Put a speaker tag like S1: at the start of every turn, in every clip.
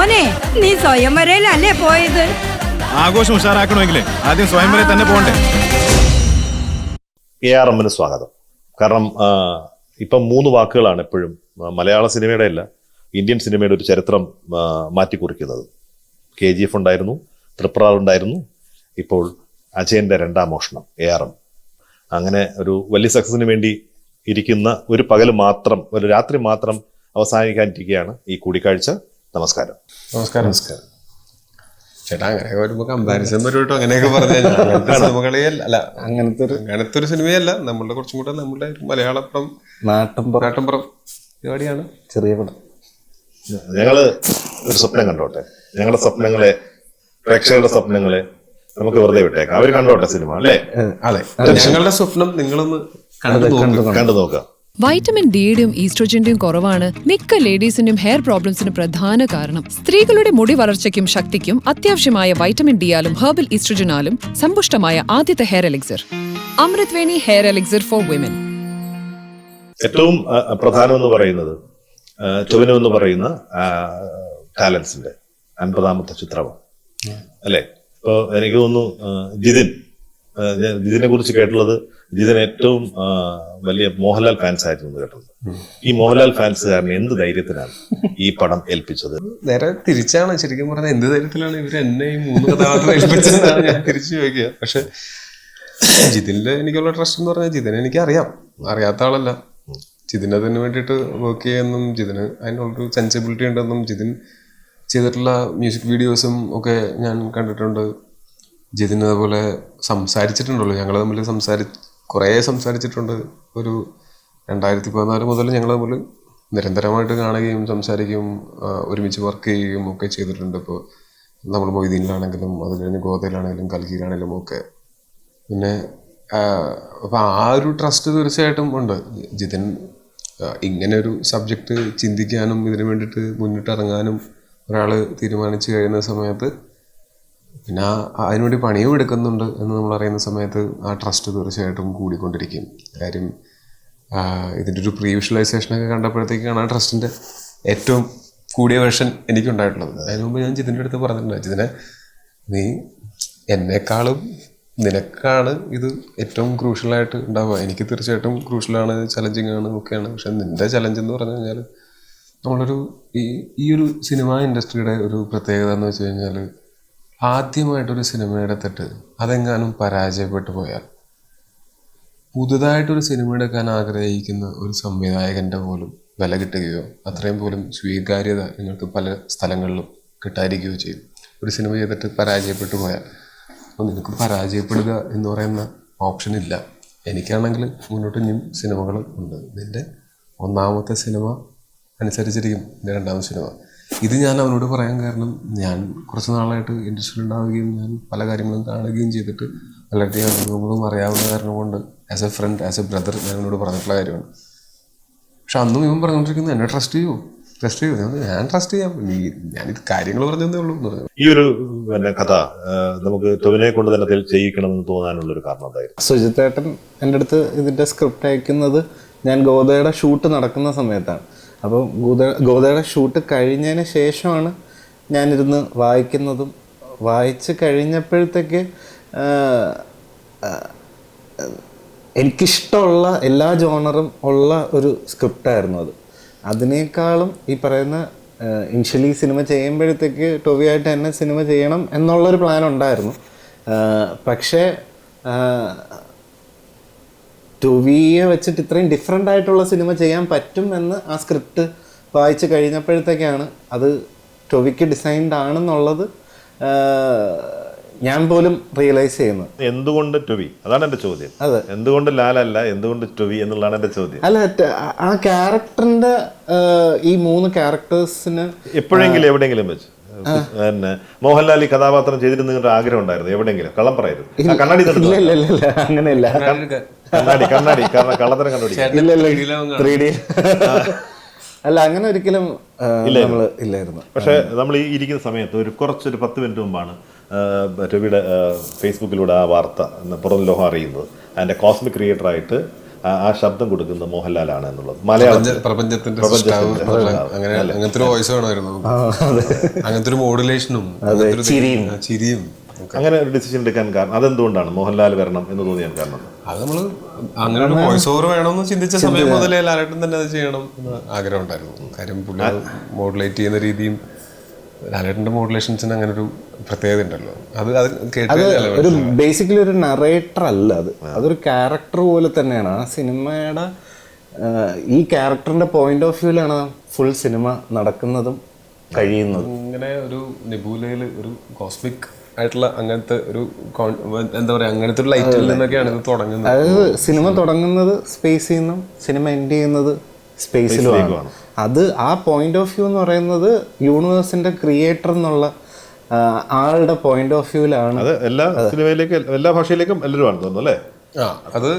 S1: മോനെ നീ സ്വയംവരയിലല്ലേ പോയത്?
S2: ആഘോഷം ഉഷാറാക്കണമെങ്കിലേ ആദ്യം സ്വയംവരെ തന്നെ പോകണ്ടേ.
S3: ARMന് സ്വാഗതം. കാരണം ഇപ്പം 3 വാക്കുകളാണ് എപ്പോഴും മലയാള സിനിമയുടെ അല്ല ഇന്ത്യൻ സിനിമയുടെ ഒരു ചരിത്രം മാറ്റിക്കുറിക്കുന്നത്. KGF ഉണ്ടായിരുന്നു, തൃപ്രാൾ ഉണ്ടായിരുന്നു, ഇപ്പോൾ അജയന്റെ 2ാം മോഷണം ARM. അങ്ങനെ ഒരു വലിയ സക്സസിന് വേണ്ടി ഇരിക്കുന്ന ഒരു പകൽ മാത്രം, ഒരു രാത്രി മാത്രം അവസാനിക്കാനിരിക്കുകയാണ് ഈ കൂടിക്കാഴ്ച. നമസ്കാരം.
S4: നമസ്കാരം. നമസ്കാരം ചേട്ടാ. അങ്ങനെ വരുമ്പോ കമ്പാരിസൺ വരുട്ടോ അങ്ങനെയൊക്കെ പറഞ്ഞാൽ സിനിമകളെ അല്ല, അങ്ങനത്തെ ഒരു സിനിമയല്ല. നമ്മളുടെ കുറച്ചും കൂടെ നമ്മളുടെ മലയാളപ്പുറം നാട്ടമ്പുറം പരിപാടിയാണ്. ചെറിയ പടം.
S3: ഞങ്ങള് ഒരു സ്വപ്നം കണ്ടോട്ടെ. ഞങ്ങളുടെ സ്വപ്നങ്ങളെ, പ്രേക്ഷകരുടെ സ്വപ്നങ്ങളെ നമുക്ക് വെറുതെ വിട്ടേക്കാം. അവർ കണ്ടോട്ടെ സിനിമ, അല്ലേ?
S4: അതെ, ഞങ്ങളുടെ സ്വപ്നം നിങ്ങളൊന്ന്
S3: കണ്ടു നോക്കാം.
S5: വൈറ്റമിൻ ഡിയുടെയും ഈസ്ട്രോജന്റെയും കുറവാണ് മിക്ക ലേഡീസിന്റെയും ഹെയർ പ്രോബ്ലംസിന് പ്രധാന കാരണം. സ്ത്രീകളുടെ മുടി വളർച്ചയ്ക്കും ശക്തിക്കും അത്യാവശ്യമായ വൈറ്റമിൻ ഡിയാലും ഹെർബൽ ഈസ്ട്രോജനാലും സമ്പുഷ്ടമായ ആദ്യത്തെ hair elixir Amritveni hair elixir for women.
S3: ഏറ്റവും പ്രധാനം എന്ന് പറയുന്നത് ടൊവിനോ എന്ന് പറയുന്ന ടാലൻസിന്റെ 50ാമത്തെ ചിത്രമാണ്, അല്ലേ? ഇപ്പൊ എനിക്ക് തോന്നുന്നു ജിതിനെ കുറിച്ച് കേട്ടുള്ളത്, ജിതിൻ ഏറ്റവും വലിയ മോഹൻലാൽ ഫാൻസ് ആയിരുന്നു കേട്ടത്. ഈ മോഹൻലാൽ ഫാൻസുകാരന് എന്ത് ധൈര്യത്തിനാണ് ഈ പടം ഏൽപ്പിച്ചത്?
S4: നേരെ തിരിച്ചാണ് ശരിക്കും പറഞ്ഞാൽ. എന്ത് ധൈര്യത്തിലാണ് ഇവർ എന്നെ ഈ 3 കഥാപാത്രം ഏൽപ്പിച്ചതെന്നാണ് ഞാൻ തിരിച്ചു ചോദിക്കുക. പക്ഷെ ജിതിനില് എനിക്കുള്ള ട്രസ്റ്റ് എന്ന് പറഞ്ഞാൽ ജിതിനെ എനിക്ക് അറിയാത്ത ആളല്ല. ജിതിന് അതിന് വേണ്ടിയിട്ട് വർക്ക് ചെയ്യുമെന്നും ജിതിന് അതിനുള്ളൊരു സെൻസിബിലിറ്റി ഉണ്ടെന്നും ജിതിൻ ചെയ്തിട്ടുള്ള മ്യൂസിക് വീഡിയോസും ഒക്കെ ഞാൻ കണ്ടിട്ടുണ്ട്. ജിതിന് അതുപോലെ സംസാരിച്ചിട്ടുണ്ടല്ലോ, ഞങ്ങൾ തമ്മിൽ കുറേ സംസാരിച്ചിട്ടുണ്ട്. ഒരു 2014 മുതൽ ഞങ്ങൾ തമ്മിൽ നിരന്തരമായിട്ട് കാണുകയും സംസാരിക്കുകയും ഒരുമിച്ച് വർക്ക് ചെയ്യുകയും ഒക്കെ ചെയ്തിട്ടുണ്ട്. ഇപ്പോൾ നമ്മൾ മൊയ്തീനിലാണെങ്കിലും അത് കഴിഞ്ഞ് ഗോതയിലാണെങ്കിലും കൽക്കിയിലാണെങ്കിലും ഒക്കെ. പിന്നെ അപ്പം ആ ഒരു ട്രസ്റ്റ് തീർച്ചയായിട്ടും ഉണ്ട്. ജിതിൻ ഇങ്ങനെ ഒരു സബ്ജക്റ്റ് ചിന്തിക്കാനും ഇതിനു വേണ്ടിയിട്ട് മുന്നിട്ടിറങ്ങാനും ഒരാൾ തീരുമാനിച്ചു കഴിയുന്ന സമയത്ത്, പിന്നെ അതിനുവേണ്ടി പണിയും എടുക്കുന്നുണ്ട് എന്ന് നമ്മൾ അറിയുന്ന സമയത്ത് ആ ട്രസ്റ്റ് തീർച്ചയായിട്ടും കൂടിക്കൊണ്ടിരിക്കും. കാര്യം ഇതിൻ്റെ ഒരു പ്രീ വിഷ്വലൈസേഷനൊക്കെ കണ്ടപ്പോഴത്തേക്കാണ് ആ ട്രസ്റ്റിൻ്റെ ഏറ്റവും കൂടിയ വേർഷൻ എനിക്കുണ്ടായിട്ടുള്ളത്. അതിന് മുമ്പ് ഞാൻ ജിതിൻ്റെ അടുത്ത് പറഞ്ഞിട്ടുണ്ട്, ജിതിനെ നീ എന്നെക്കാളും നിനക്കാണ് ഇത് ഏറ്റവും ക്രൂഷ്യലായിട്ട് ഉണ്ടാവുക. എനിക്ക് തീർച്ചയായിട്ടും ക്രൂഷ്യലാണ്, ചലഞ്ചിങ് ആണ്, ഒക്കെയാണ്. പക്ഷെ നിൻ്റെ ചലഞ്ച് എന്ന് പറഞ്ഞു കഴിഞ്ഞാൽ നമ്മളൊരു ഈ ഒരു സിനിമ ഇൻഡസ്ട്രിയുടെ ഒരു പ്രത്യേകത എന്ന് വെച്ച് കഴിഞ്ഞാൽ, ആദ്യമായിട്ടൊരു സിനിമ എടുത്തിട്ട് അതെങ്ങാനും പരാജയപ്പെട്ടു പോയാൽ പുതുതായിട്ടൊരു സിനിമ എടുക്കാൻ ആഗ്രഹിക്കുന്ന ഒരു സംവിധായകൻ്റെ പോലും വില കിട്ടുകയോ അത്രയും പോലും സ്വീകാര്യത നിങ്ങൾക്ക് പല സ്ഥലങ്ങളിലും കിട്ടാതിരിക്കുകയോ ചെയ്യും. ഒരു സിനിമ ചെയ്തിട്ട് പരാജയപ്പെട്ടു പോയാൽ അപ്പോൾ നിനക്ക് പരാജയപ്പെടുക എന്ന് പറയുന്ന ഓപ്ഷൻ ഇല്ല. എനിക്കാണെങ്കിൽ മുന്നോട്ട് ഇനിയും സിനിമകൾ ഉണ്ട്. നിൻ്റെ 1ാമത്തെ സിനിമ അനുസരിച്ചിരിക്കും എൻ്റെ 2ാമത്തെ സിനിമ. ഇത് ഞാൻ അവനോട് പറയാൻ കാരണം, ഞാൻ കുറച്ച് നാളായിട്ട് ഇൻഡസ്ട്രിയിൽ ഉണ്ടാവുകയും ഞാൻ പല കാര്യങ്ങളും കാണുകയും ചെയ്തിട്ട് പലരുടെയും അനുഭവങ്ങളും അറിയാവുന്ന കാരണം കൊണ്ട് as a friend, as A brother ഞാൻ അവനോട് പറഞ്ഞിട്ടുള്ള കാര്യമാണ്. പക്ഷെ അന്നും ഇവൻ പറഞ്ഞുകൊണ്ടിരിക്കുന്നത് എന്നെ ട്രസ്റ്റ് ചെയ്യൂ. ഞാൻ ട്രസ്റ്റ് ചെയ്യാം, ഞാനിത് കാര്യങ്ങൾ പറഞ്ഞതേ ഉള്ളൂ എന്ന് പറഞ്ഞു.
S3: ഈ ഒരു കഥ നമുക്ക് ടൊവിനെ കൊണ്ട് തന്നെ ചെയ്യിക്കണമെന്ന് തോന്നാനുള്ളൊരു കാരണം എന്തായിരുന്നു?
S6: സുജിത്തേട്ടൻ എൻ്റെ അടുത്ത് ഇതിൻ്റെ സ്ക്രിപ്റ്റ് അയക്കുന്നത് ഞാൻ ഗോദയുടെ ഷൂട്ട് നടക്കുന്ന സമയത്താണ്. അപ്പോൾ ഗോദയുടെ ഷൂട്ട് കഴിഞ്ഞതിന് ശേഷമാണ് ഞാനിരുന്ന് വായിക്കുന്നതും. വായിച്ച് കഴിഞ്ഞപ്പോഴത്തേക്ക് എനിക്കിഷ്ടമുള്ള എല്ലാ ജോണറും ഉള്ള ഒരു സ്ക്രിപ്റ്റായിരുന്നു അത്. അതിനേക്കാളും ഈ പറയുന്ന ഇനിഷ്യലി സിനിമ ചെയ്യുമ്പോഴത്തേക്ക് ടൊവിയായിട്ട് എന്നെ സിനിമ ചെയ്യണം എന്നുള്ളൊരു പ്ലാൻ ഉണ്ടായിരുന്നു. പക്ഷേ ടൊവിയെ വെച്ചിട്ട് ഇത്രയും ഡിഫറെൻ്റ് ആയിട്ടുള്ള സിനിമ ചെയ്യാൻ പറ്റും എന്ന് ആ സ്ക്രിപ്റ്റ് വായിച്ച് കഴിഞ്ഞപ്പോഴത്തേക്കാണ് അത് ടൊവിക്ക് ഡിസൈൻഡ് ആണെന്നുള്ളത് ഞാൻ പോലും റിയലൈസ് ചെയ്യുന്നത്.
S3: എന്തുകൊണ്ട് ടൊവി? അതാണ് എൻ്റെ ചോദ്യം.
S6: അതെ, എന്തുകൊണ്ട്
S3: ലാലല്ല, എന്തുകൊണ്ട് ടൊവി എന്നുള്ളതാണ് എൻ്റെ ചോദ്യം.
S6: അല്ല, ആ ക്യാരക്ടറിന്റെ ഈ 3 ക്യാരക്ടേഴ്സിന്
S3: എപ്പോഴെങ്കിലും എവിടെയെങ്കിലും വെച്ച് പിന്നെ മോഹൻലാൽ ഈ കഥാപാത്രം ചെയ്തിരുന്ന ആഗ്രഹം ഉണ്ടായിരുന്നു? എവിടെയെങ്കിലും കള്ളം പറയരുത്. കണ്ണാടി
S6: അങ്ങനെയല്ല,
S3: കണ്ണാടി കള്ളത്തരം കണ്ടുപിടിക്കും.
S6: 3D അല്ല, അങ്ങനെ ഒരിക്കലും ഇല്ലായിരുന്നു.
S3: പക്ഷെ നമ്മൾ ഈ ഇരിക്കുന്ന സമയത്ത് ഒരു 10 മിനിറ്റ് മുമ്പാണ് ടൊവിയുടെ ഫേസ്ബുക്കിലൂടെ ആ വാർത്ത പുറം ലോകം അറിയുന്നത്. അതിൻ്റെ കോസ്മിക് ക്രിയേറ്ററായിട്ട് ആ ശബ്ദം കൊടുക്കുന്നത് മോഹൻലാലാണ് എന്നുള്ളത്. മലയാളത്തിൽ
S4: പ്രപഞ്ചത്തിന്റെ സൃഷ്ടാവ് അങ്ങനെ അങ്ങനത്തെ ഒരു വോയിസ് വേണമായിരുന്നു, അങ്ങനത്തെ ഒരു മോഡുലേഷനും ചിരിയും.
S3: അങ്ങനെ ഒരു ഡിസിഷൻ എടുക്കാൻ കാരണം അതെന്തുകൊണ്ടാണ് മോഹൻലാൽ വരണം എന്ന് തോന്നിയാൽ കാരണം?
S4: അത് നമ്മള് അങ്ങനെ ഒരു വോയിസ് ഓവർ വേണമെന്ന് ചിന്തിച്ച സമയം മുതലേ ലാലേട്ടൻ തന്നെ അത് ചെയ്യണം എന്ന് ആഗ്രഹം ഉണ്ടായിരുന്നു. കാര്യം പുള്ളി മോഡുലേറ്റ് ചെയ്യുന്ന രീതിയും ലാലേട്ടന്റെ മോഡുലേഷൻസിന് അങ്ങനെ ഒരു പ്രത്യേകത ഉണ്ടല്ലോ. അത് കേട്ട്
S6: ഒരു ബേസിക്കലി ഒരു നറേറ്റർ അല്ല, അതൊരു ക്യാരക്ടർ പോലെ തന്നെയാണ്. ആ സിനിമയുടെ ഈ ക്യാരക്ടറിന്റെ പോയിന്റ് ഓഫ് വ്യൂലാണ് ഫുൾ സിനിമ നടക്കുന്നതും കഴിയുന്നതും.
S4: ഇങ്ങനെ ഒരു നെബൂലയിൽ ഒരു കോസ്മിക് ആയിട്ടുള്ള അങ്ങനത്തെ ഒരു എന്താ പറയാ, അങ്ങനത്തെ ഒരു ലൈറ്റിൽ നിന്നൊക്കെയാണ് ഇത് തുടങ്ങുന്നത്.
S6: അതായത് സിനിമ തുടങ്ങുന്നത് സ്പേസിൽ നിന്നും സിനിമ എൻഡ് ചെയ്യുന്നത് സ്പേസിലുമാണ്. അത് ആ പോയിന്റ് ഓഫ് വ്യൂ എന്ന് പറയുന്നത് യൂണിവേഴ്സിന്റെ ക്രിയേറ്റർ എന്നുള്ള ആളുടെ പോയിന്റ് ഓഫ് വ്യൂവിലാണ്.
S3: അത് എല്ലാ സിനിമയിലേക്കും എല്ലാ ഭാഷയിലേക്കും എല്ലാവരും ആണ് തോന്നുന്നു അല്ലേ?
S4: അത്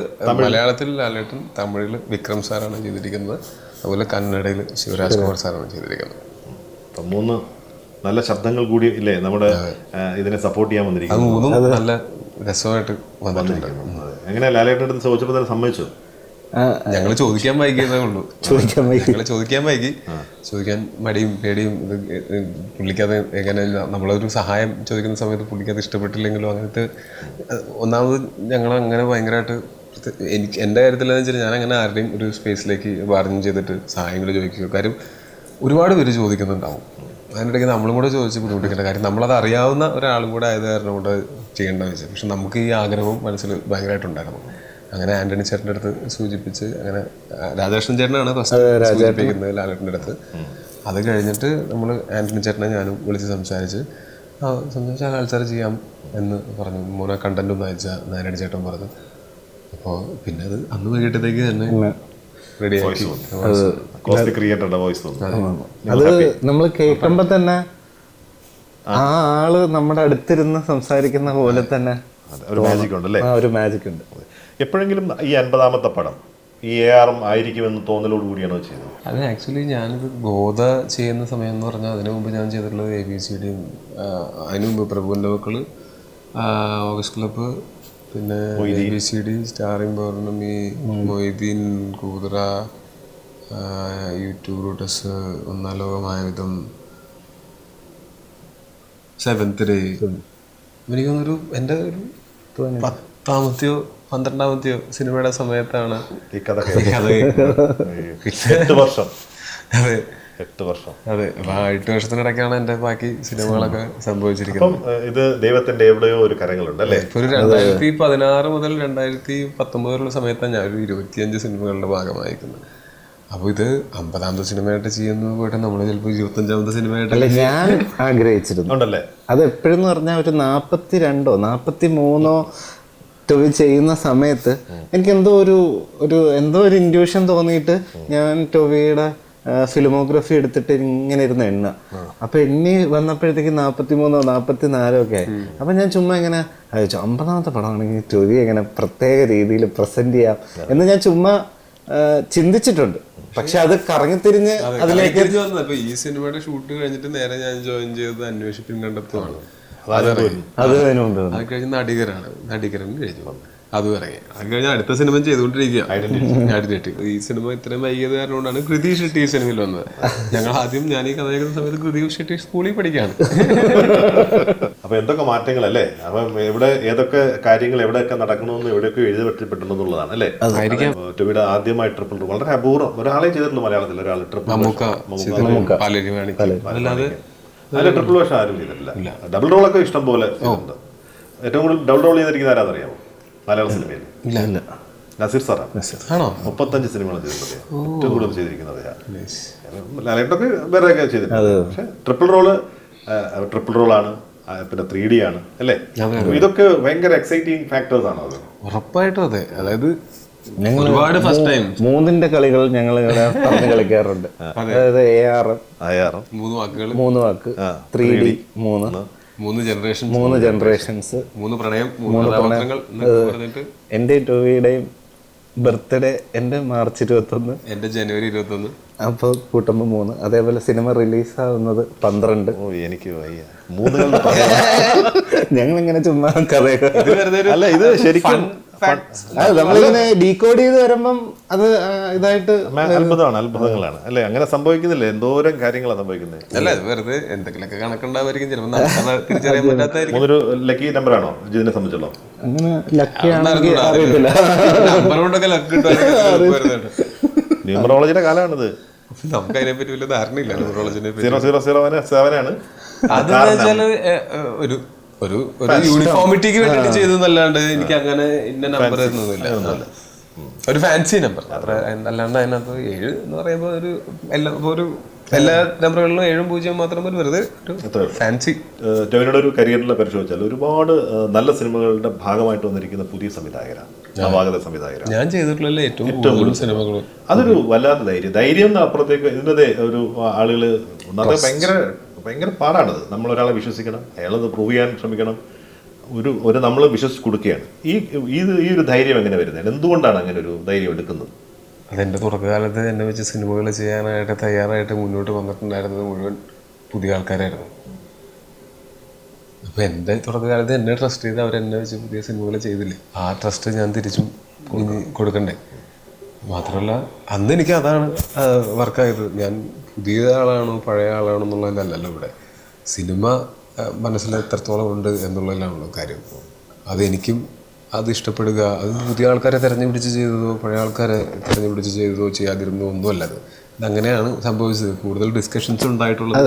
S4: മലയാളത്തിൽ ലാലേട്ടൻ, തമിഴിൽ വിക്രം സാറാണ് ചെയ്തിരിക്കുന്നത്, അതുപോലെ കന്നഡയിൽ ശിവരാജ് കുമാർ സാറാണ് ചെയ്തിരിക്കുന്നത്.
S3: അപ്പം 3 നല്ല ശബ്ദങ്ങൾ കൂടി ഇല്ലേ നമ്മുടെ ഇതിനെ സപ്പോർട്ട് ചെയ്യാൻ വന്നിരിക്കുന്നത്.
S4: അത് 3 നല്ല രസമായിട്ട് വന്നിട്ടുണ്ട്.
S3: എങ്ങനെ ലാലേട്ടൻ്റെ അടുത്ത് ചോദിച്ചപ്പോൾ തന്നെ സമ്മതിച്ചു?
S4: ഞങ്ങൾ ചോദിക്കാൻ വൈകിയതേ ഉള്ളൂ. ഞങ്ങൾ ചോദിക്കാൻ മടിയും പേടിയും പുള്ളിക്കത് എങ്ങനെ നമ്മളൊരു സഹായം ചോദിക്കുന്ന സമയത്ത് പുള്ളിക്കത് ഇഷ്ടപ്പെട്ടില്ലെങ്കിലും അങ്ങനത്തെ ഒന്നാമത് ഞങ്ങൾ അങ്ങനെ ഭയങ്കരമായിട്ട് എൻ്റെ കാര്യത്തിലെന്ന് വെച്ചാൽ ഞാൻ അങ്ങനെ ആരുടെയും ഒരു സ്പേസിലേക്ക് ബാർഗൻ ചെയ്തിട്ട് സഹായങ്ങൾ ചോദിക്കുക. കാര്യം ഒരുപാട് പേര് ചോദിക്കുന്നുണ്ടാവും, അതിനിടയ്ക്ക് നമ്മളും കൂടെ ചോദിച്ച് ബുദ്ധിമുട്ടിക്കേണ്ട കാര്യം നമ്മളത് അറിയാവുന്ന ഒരാളും കൂടെ ആയത് കാരണം കൊണ്ട് ചെയ്യേണ്ടതെന്ന് വെച്ചാൽ. പക്ഷെ നമുക്ക് ഈ ആഗ്രഹവും മനസ്സിൽ ഭയങ്കരമായിട്ടുണ്ടായിരുന്നു. അങ്ങനെ ആന്റണി ചേട്ടൻ്റെ അടുത്ത് സൂചിപ്പിച്ച്, അങ്ങനെ രാധാകൃഷ്ണൻ ചേട്ടനാണ് ഫസ്റ്റ് സൂചിപ്പിക്കുന്നത് ലാലേട്ടൻ്റെ അടുത്ത്. അത് കഴിഞ്ഞിട്ട് നമ്മൾ ആന്റണി ചേട്ടനെ ഞാനും വിളിച്ച് സംസാരിച്ച് ആൾക്കാർ ചെയ്യാം എന്ന് പറഞ്ഞു. മോനെ കണ്ടന്റ് ഒന്ന് അയച്ചാൽ ആന്റണി ചേട്ടൻ പറഞ്ഞു. അപ്പോൾ പിന്നെ അത് അന്ന് വൈകിട്ടത്തേക്ക് തന്നെ റെഡിയാക്കി.
S6: അത് നമ്മൾ കേൾക്കുമ്പോ തന്നെ ആ ആള് നമ്മുടെ അടുത്തിരുന്ന് സംസാരിക്കുന്ന പോലെ തന്നെ
S3: ഒരു മാജിക് ഉണ്ടല്ലേ?
S6: ഒരു മാജിക് ഉണ്ട്.
S3: എപ്പോഴെങ്കിലും ഈ 50ാമത്തെ പടം ഈ AR ആയിരിക്കുമെന്ന് തോന്നലോട് കൂടിയാണോ ചെയ്തത്?
S4: അത് ആക്ച്വലി ഞാനിത് ഗോദ ചെയ്യുന്ന സമയം എന്ന് പറഞ്ഞാൽ അതിനു മുമ്പ് ഞാൻ ചെയ്തിട്ടുള്ളത് ABCDയും, അതിനു മുമ്പ് പ്രഭുവിൻ്റെ മക്കള്, ഓഗസ്റ്റ് ക്ലബ്ബ്, പിന്നെ ABCD, സ്റ്റാറിംഗ് പൗർണമി, മൊയ്തീൻ, കൂതറ, യൂട്യൂബ് റൂട്ടസ്, ഒന്നാലോകമായ വിധം, 7th ഡേ. എനിക്ക് തോന്നുന്നൊരു എൻ്റെ ഒരു 10ാമത്തെയോ 12ാമത്തെയോ സിനിമയുടെ സമയത്താണ്
S3: ഈ കഥ.
S4: 8
S3: വർഷം.
S4: അതെ,
S3: 8 വർഷം.
S4: അതെ. അപ്പൊ ആ 8 വർഷത്തിനിടയ്ക്കാണ് എൻ്റെ ബാക്കി സിനിമകളൊക്കെ സംഭവിച്ചിരിക്കുന്നത്.
S3: ഇത് ദൈവത്തിന്റെ എവിടെയോ ഒരു കരങ്ങളുണ്ട് അല്ലേ?
S4: ഇപ്പൊ ഒരു 2016 മുതൽ 2019 സമയത്താണ് ഞാൻ ഒരു 25 സിനിമകളുടെ ഭാഗമായിരിക്കുന്നത്. അപ്പൊ ഇത് 50ാമത്തെ സിനിമയായിട്ട് ചെയ്യുന്നത് പോയിട്ട് നമ്മൾ ചിലപ്പോൾ 25ാമത്തെ സിനിമയായിട്ട്
S6: ഞാൻ ആഗ്രഹിച്ചിരുന്നു. അത് എപ്പോഴെന്ന് പറഞ്ഞാൽ ഒരു 42ഓ 43ഓ ടൊവി ചെയ്യുന്ന സമയത്ത് എനിക്ക് എന്തോ ഒരു ഇൻഡ്യൂഷൻ തോന്നിയിട്ട് ഞാൻ ടൊവിയുടെ ഫിലിമോഗ്രഫി എടുത്തിട്ട് ഇങ്ങനെ ഇരുന്ന് എണ്ണ. അപ്പൊ എണ്ണി വന്നപ്പോഴത്തേക്ക് 43ഓ 44ഓ ഒക്കെ ആയി. അപ്പൊ ഞാൻ ചുമ്മാ ഇങ്ങനെ അയച്ചു 50ാമത്തെ പടമാണെങ്കിൽ ടൊവി എങ്ങനെ പ്രത്യേക രീതിയിൽ പ്രസന്റ് ചെയ്യാം എന്ന് ഞാൻ ചുമ്മാ ചിന്തിച്ചിട്ടുണ്ട്. പക്ഷെ അത് കറങ്ങിത്തിരിഞ്ഞ് അതിലേക്ക്
S4: വന്നപ്പോ ഈ സിനിമയുടെ ഷൂട്ട് കഴിഞ്ഞിട്ട് നേരെ ഞാൻ ജോയിൻ ചെയ്തത് അന്വേഷിപ്പിൻ കണ്ടെത്തുവാണ്.
S6: അത്
S4: കഴിഞ്ഞ് നടികരൻ കഴിഞ്ഞു, അതും ഇറങ്ങി. അത് കഴിഞ്ഞാൽ അടുത്ത സിനിമ ചെയ്തുകൊണ്ടിരിക്കുക ഐഡന്റിറ്റി. ഈ സിനിമ ഇത്രയും വൈകിയത് കാരണം കൊണ്ടാണ് കൃതി ഷെട്ടി ഈ സിനിമയിൽ വന്നത്. ഞാൻ ഈ കഥ കേൾക്കുന്ന സമയത്ത് കൃതി ഷെട്ടി സ്കൂളിൽ പഠിക്കുകയാണ്.
S3: അപ്പൊ എന്തൊക്കെ മാറ്റങ്ങളല്ലേ? അപ്പൊ ഏതൊക്കെ കാര്യങ്ങൾ എവിടെയൊക്കെ നടക്കണമെന്ന് എവിടെയൊക്കെ എഴുതപ്പെട്ടിട്ടുണ്ടെന്നുള്ളതാണ് അല്ലേ? ടൊവിയുടെ ആദ്യമായി ട്രിപ്പിൾ റോൾ വളരെ അപൂർവം ഒരാളെ ചെയ്തിട്ടുള്ളൂ മലയാളത്തിൽ. ഒരാൾ അതിലെ ട്രിപ്പിൾ വേഷം ആരും ചെയ്തിട്ടില്ല. ഡബിൾ റോളൊക്കെ ഇഷ്ടം പോലെ ഉണ്ട്. ഏറ്റവും കൂടുതൽ ഡബിൾ റോൾ ചെയ്തിരിക്കുന്ന ആരാന്നറിയാമോ മലയാള സിനിമയിൽ? നസീർ സാറാണ്. 35 സിനിമകൾ ചെയ്തിട്ടുണ്ട്. ഏറ്റവും കൂടുതൽ ചെയ്തിരിക്കുന്നത് ലാലേട്ടൊക്കെ വേറെയൊക്കെ ചെയ്തിട്ടുണ്ട്. പക്ഷെ ട്രിപ്പിൾ റോളാണ്, പിന്നെ 3D ആണ് അല്ലേ? ഇതൊക്കെ ഭയങ്കര എക്സൈറ്റിംഗ് ഫാക്ടേഴ്സ് ആണോ? അത്
S4: ഉറപ്പായിട്ടും അതെ. അതായത് ഒരുപാട് ഫസ്റ്റ് ടൈം
S6: 3ന്റെ കളികൾ ഞങ്ങൾ പറഞ്ഞ് കളിക്കാറുണ്ട്. അതായത് AR 3 വാക്ക് 3D 3 ജനറേഷൻസ്
S4: 3 പ്രണയം.
S6: എൻ്റെ ടൊവിയുടെയും ബർത്ത്ഡേ എൻ്റെ മാർച്ച് 21,
S4: എൻ്റെ ജനുവരി 21.
S6: അപ്പോൾ കൂട്ടുമ്പോൾ 3. അതേപോലെ സിനിമ റിലീസാവുന്നത് 12.
S3: എനിക്ക്
S6: ഞങ്ങളിങ്ങനെ ചുമ്മാ കഥയൊക്കെ.
S3: അല്ല, ഇത് ശരിക്കും
S6: നമ്മളിങ്ങനെ ഡീകോഡ് ചെയ്ത് വരുമ്പം അത് ഇതായിട്ട്
S3: അത്ഭുതങ്ങളാണ് അല്ലെ? അങ്ങനെ സംഭവിക്കുന്നില്ല, എന്തോരം കാര്യങ്ങളാണ് സംഭവിക്കുന്നത്.
S4: അല്ല വെറുതെ എന്തെങ്കിലുമൊക്കെ കണക്കുണ്ടാവായിരിക്കും ചിലപ്പോൾ തിരിച്ചറിയാൻ പറ്റാത്തായിരിക്കും.
S3: ഒരു ലക്കി നമ്പർ ആണോ ഇതിനെ സംബന്ധിച്ചോളാം?
S6: അങ്ങനെ ലക്കി ആണെങ്കിൽ അറിയത്തില്ല.
S4: നമ്പർ കൊണ്ടൊക്കെ ലക്ക് കിട്ടും.
S3: ന്യൂമറോളജിയുടെ കാലമാണിത്.
S4: നമുക്ക് അതിനെ പറ്റി വലിയ ധാരണയില്ല ന്യൂമറോളജിനെ പറ്റി.
S3: 0007 ആണ്.
S4: അതെന്ന് വെച്ചാല് ഒരു ഒരു യൂണിഫോമിറ്റിക്ക് വേണ്ടിട്ട് ചെയ്തതല്ലാണ്ട് എനിക്ക് അങ്ങനെ ഇന്ന നമ്പർ തരുന്നതില്ല. ഒരു ഫാൻസി നമ്പർ അത്ര, അല്ലാണ്ട് അതിനകത്ത് 7 എന്ന് പറയുമ്പോൾ എല്ലാ നമ്പറുകളിലും 7 0 മാത്രം വെറുതെ ഫാൻസി.
S3: ടോവിനോയുടെ ഒരു കരിയറിൽ പരിശോധിച്ചാൽ ഒരുപാട് നല്ല സിനിമകളുടെ ഭാഗമായിട്ട് വന്നിരിക്കുന്ന പുതിയ സംവിധായകരാണ്, നവാഗത സംവിധായകരാണ്.
S4: ഞാൻ ചെയ്തിട്ടുള്ള ഏറ്റവും കൂടുതൽ സിനിമകൾ.
S3: അതൊരു വല്ലാത്ത ധൈര്യം അപ്പുറത്തേക്ക് ഇതിൻ്റെ ഒരു ആളുകൾ ഭയങ്കര പാടാണത്. നമ്മളൊരാളെ വിശ്വസിക്കണം, അയാളത് പ്രൂവ് ചെയ്യാൻ ശ്രമിക്കണം. ഒരു നമ്മൾ വിശ്വസിച്ച് കൊടുക്കുകയാണ്. ഈ ഒരു ധൈര്യം എങ്ങനെ വരുന്നത്? എന്തുകൊണ്ടാണ് അങ്ങനെ ഒരു ധൈര്യം എടുക്കുന്നത്?
S4: അതെൻ്റെ തുടക്കകാലത്ത് എന്നെ വെച്ച് സിനിമകൾ ചെയ്യാനായിട്ട് തയ്യാറായിട്ട് മുന്നോട്ട് വന്നിട്ടുണ്ടായിരുന്നത് മുഴുവൻ പുതിയ ആൾക്കാരായിരുന്നു. അപ്പോൾ എൻ്റെ തുടക്കകാലത്ത് എന്നെ ട്രസ്റ്റ് ചെയ്ത് അവരെന്നെ വെച്ച് പുതിയ സിനിമകൾ ചെയ്തില്ലേ, ആ ട്രസ്റ്റ് ഞാൻ തിരിച്ചും കൊടുക്കണ്ടേ. മാത്രമല്ല അന്ന് എനിക്ക് അതാണ് വർക്കായത്. ഞാൻ പുതിയ ആളാണോ പഴയ ആളാണോ എന്നുള്ളതല്ലല്ലോ ഇവിടെ. സിനിമ മനസ്സിൽ എത്രത്തോളം ഉണ്ട് എന്നുള്ളതിലാണല്ലോ കാര്യം. അതെനിക്കും അത് ഇഷ്ടപ്പെടുക, അത് പുതിയ ആൾക്കാരെ തിരഞ്ഞുപിടിച്ച് ചെയ്തതോ പഴയ ആൾക്കാരെ തിരഞ്ഞുപിടിച്ച് ചെയ്തതോ ചെയ്യാതിരുന്നോ ഒന്നുമല്ല. അങ്ങനെയാണ് സംഭവിച്ചത്. കൂടുതൽ ഡിസ്കഷൻസ് ഉണ്ടായിട്ടുള്ളത്.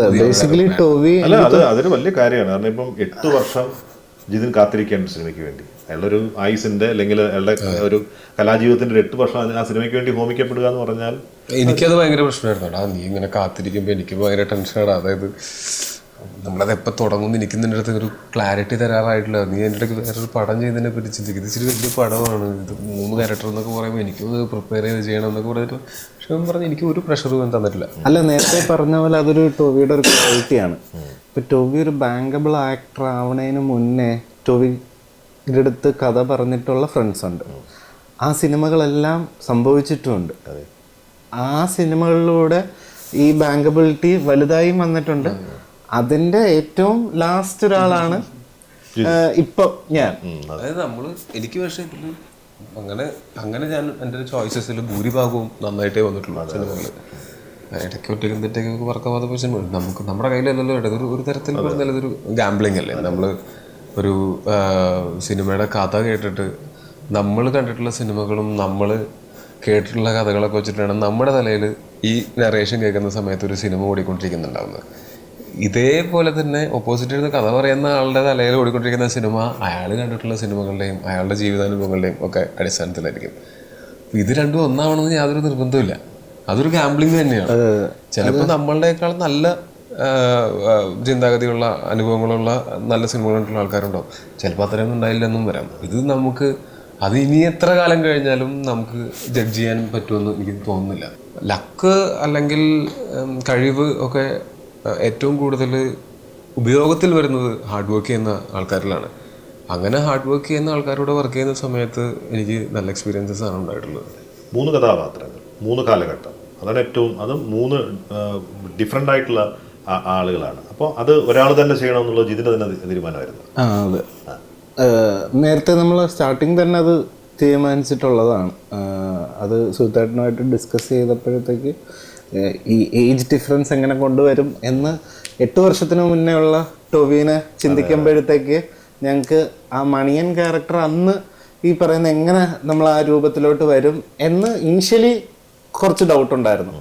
S3: അതൊരു വലിയ കാര്യമാണ്. കാരണം ഇപ്പം 8 വർഷം ജിതിൻ കാത്തിരിക്കുകയാണ് സിനിമയ്ക്ക് വേണ്ടി. അയാളൊരു ആയുസിന്റെ അല്ലെങ്കിൽ അയാളുടെ ഒരു കലാജീവിതത്തിന്റെ 8 വർഷം ആ സിനിമയ്ക്ക് വേണ്ടി ഹോമിക്കപ്പെടുക എന്ന് പറഞ്ഞാൽ
S4: എനിക്കത് ഭയങ്കര പ്രശ്നമായിരുന്നു. നീ ഇങ്ങനെ കാത്തിരിക്കുമ്പോൾ എനിക്ക് ഭയങ്കര ടെൻഷനാണ്. അതായത് നമ്മളത് എപ്പോൾ തുടങ്ങുന്നു എനിക്ക് നിൻ്റെ അടുത്ത് ഒരു ക്ലാരിറ്റി തരാറായിട്ടില്ല. നീ എൻ്റെ അടുത്ത് വേറൊരു പടം ചെയ്തതിനെ പറ്റി ചിന്തിക്കും. ഇത് ഇച്ചിരി വലിയ പടമാണ്, ഇത് 3 ക്യാരക്ടർ എന്നൊക്കെ പറയുമ്പോൾ എനിക്കും പ്രിപ്പയർ ചെയ്ത് ചെയ്യണം എന്നൊക്കെ പറഞ്ഞിട്ട്. പക്ഷെ പറഞ്ഞ് എനിക്ക് ഒരു പ്രഷറും തന്നിട്ടില്ല.
S6: അല്ല, നേരത്തെ പറഞ്ഞ പോലെ അതൊരു ടോവിയുടെ ഒരു ക്വാളിറ്റിയാണ്. ഇപ്പം ടോവി ഒരു ബാങ്കബിൾ ആക്ടർ ആവണതിന് മുന്നേ ടോവിയുടെ അടുത്ത് കഥ പറഞ്ഞിട്ടുള്ള ഫ്രണ്ട്സ് ഉണ്ട്. ആ സിനിമകളെല്ലാം സംഭവിച്ചിട്ടുമുണ്ട്. ആ സിനിമകളിലൂടെ ഈ ബാങ്കബിലിറ്റി വലുതായും വന്നിട്ടുണ്ട്. അതിൻ്റെ ഏറ്റവും ലാസ്റ്റ് ഒരാളാണ് ഇപ്പം ഞാൻ.
S4: അതായത് എനിക്ക് പക്ഷേ അങ്ങനെ ഞാൻ എൻ്റെ ചോയ്സസിൽ ഭൂരിഭാഗവും നന്നായിട്ടേ വന്നിട്ടുള്ളൂ സിനിമകൾ. ഇടയ്ക്ക് ഒറ്റയ്ക്കും തെറ്റൊക്കെ വർക്കാവാതെ പോയി സിനിമ നമുക്ക് നമ്മുടെ കയ്യിലല്ലല്ലോ. ഒരു തരത്തിൽ പറഞ്ഞാൽ ഇതൊരു ഗാംബ്ലിങ് അല്ലേ. നമ്മൾ ഒരു സിനിമയുടെ കഥ കേട്ടിട്ട് നമ്മൾ കണ്ടിട്ടുള്ള സിനിമകളും നമ്മൾ കേട്ടിട്ടുള്ള കഥകളൊക്കെ വെച്ചിട്ടാണ് നമ്മുടെ തലയിൽ ഈ നറേഷൻ കേൾക്കുന്ന സമയത്ത് ഒരു സിനിമ ഓടിക്കൊണ്ടിരിക്കുന്നുണ്ടാവുന്നത്. ഇതേപോലെ തന്നെ ഓപ്പോസിറ്റ് ഇരുന്ന് കഥ പറയുന്ന ആളുടെ തലയിൽ ഓടിക്കൊണ്ടിരിക്കുന്ന സിനിമ അയാൾ കണ്ടിട്ടുള്ള സിനിമകളുടെയും അയാളുടെ ജീവിതാനുഭവങ്ങളുടെയും ഒക്കെ അടിസ്ഥാനത്തിലായിരിക്കും. ഇത് രണ്ടും ഒന്നാവണമെന്ന് യാതൊരു നിർബന്ധമില്ല. അതൊരു ഗാംബ്ലിങ് തന്നെയാണ്. ചിലപ്പോൾ നമ്മളുടെക്കാൾ നല്ല ചിന്താഗതിയുള്ള അനുഭവങ്ങളുള്ള നല്ല സിനിമകൾ കണ്ടിട്ടുള്ള ആൾക്കാരുണ്ടാവും. ചിലപ്പോൾ അത്രയൊന്നും ഉണ്ടായില്ലെന്നും വരാം. ഇത് നമുക്ക് അത് ഇനി എത്ര കാലം കഴിഞ്ഞാലും നമുക്ക് ജഡ്ജ് ചെയ്യാൻ പറ്റുമെന്ന് എനിക്ക് തോന്നുന്നില്ല. ലക്ക് അല്ലെങ്കിൽ കഴിവ് ഒക്കെ ഏറ്റവും കൂടുതൽ ഉപയോഗത്തിൽ വരുന്നത് ഹാർഡ് വർക്ക് ചെയ്യുന്ന ആൾക്കാരിലാണ്. അങ്ങനെ ഹാർഡ് വർക്ക് ചെയ്യുന്ന ആൾക്കാരോട് വർക്ക് ചെയ്യുന്ന സമയത്ത് എനിക്ക് നല്ല എക്സ്പീരിയൻസസ് ആണ് ഉണ്ടായിട്ടുള്ളത്.
S3: 3 കഥാപാത്രങ്ങൾ, 3 കാലഘട്ടം, അതാണ് ഏറ്റവും. അത് 3 ഡിഫറെൻ്റ് ആയിട്ടുള്ള ആളുകളാണ്. അപ്പോൾ അത് ഒരാൾ തന്നെ ചെയ്യണമെന്നുള്ള ജിതിൻ്റെ തന്നെ തീരുമാനമായിരുന്നു.
S6: അതെ, നേരത്തെ നമ്മൾ സ്റ്റാർട്ടിങ് തന്നെ അത് തീരുമാനിച്ചിട്ടുള്ളതാണ്. അത് സുഹൃത്തായിട്ടുമായിട്ട് ഡിസ്കസ് ചെയ്തപ്പോഴത്തേക്ക് ഈ ഏജ് ഡിഫറൻസ് എങ്ങനെ കൊണ്ടുവരും എന്ന് 8 വർഷത്തിന് മുന്നേ ഉള്ള ടോവിനെ ചിന്തിക്കുമ്പോഴത്തേക്ക് ഞങ്ങൾക്ക് ആ മണിയൻ ക്യാരക്ടർ അന്ന് ഈ പറയുന്ന എങ്ങനെ നമ്മൾ ആ രൂപത്തിലോട്ട് വരും എന്ന് ഇനിഷ്യലി കുറച്ച് ഡൗട്ട് ഉണ്ടായിരുന്നു.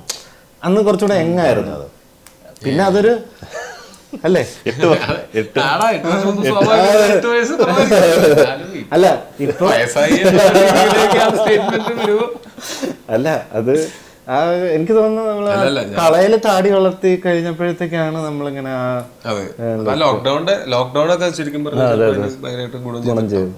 S6: അന്ന് കുറച്ചുകൂടെ എങ്ങായിരുന്നു. പിന്നെ അതൊരു അല്ലേ അല്ല ഇപ്പൊ അല്ല അത് എനിക്ക് തോന്നുന്നു നമ്മള് കളയില് താടി വളർത്തി കഴിഞ്ഞപ്പോഴത്തേക്കാണ് നമ്മളിങ്ങനെ
S4: ലോക്ക്ഡൌൺ ഒക്കെ ശരിക്കും
S6: ഗുണം ചെയ്തു.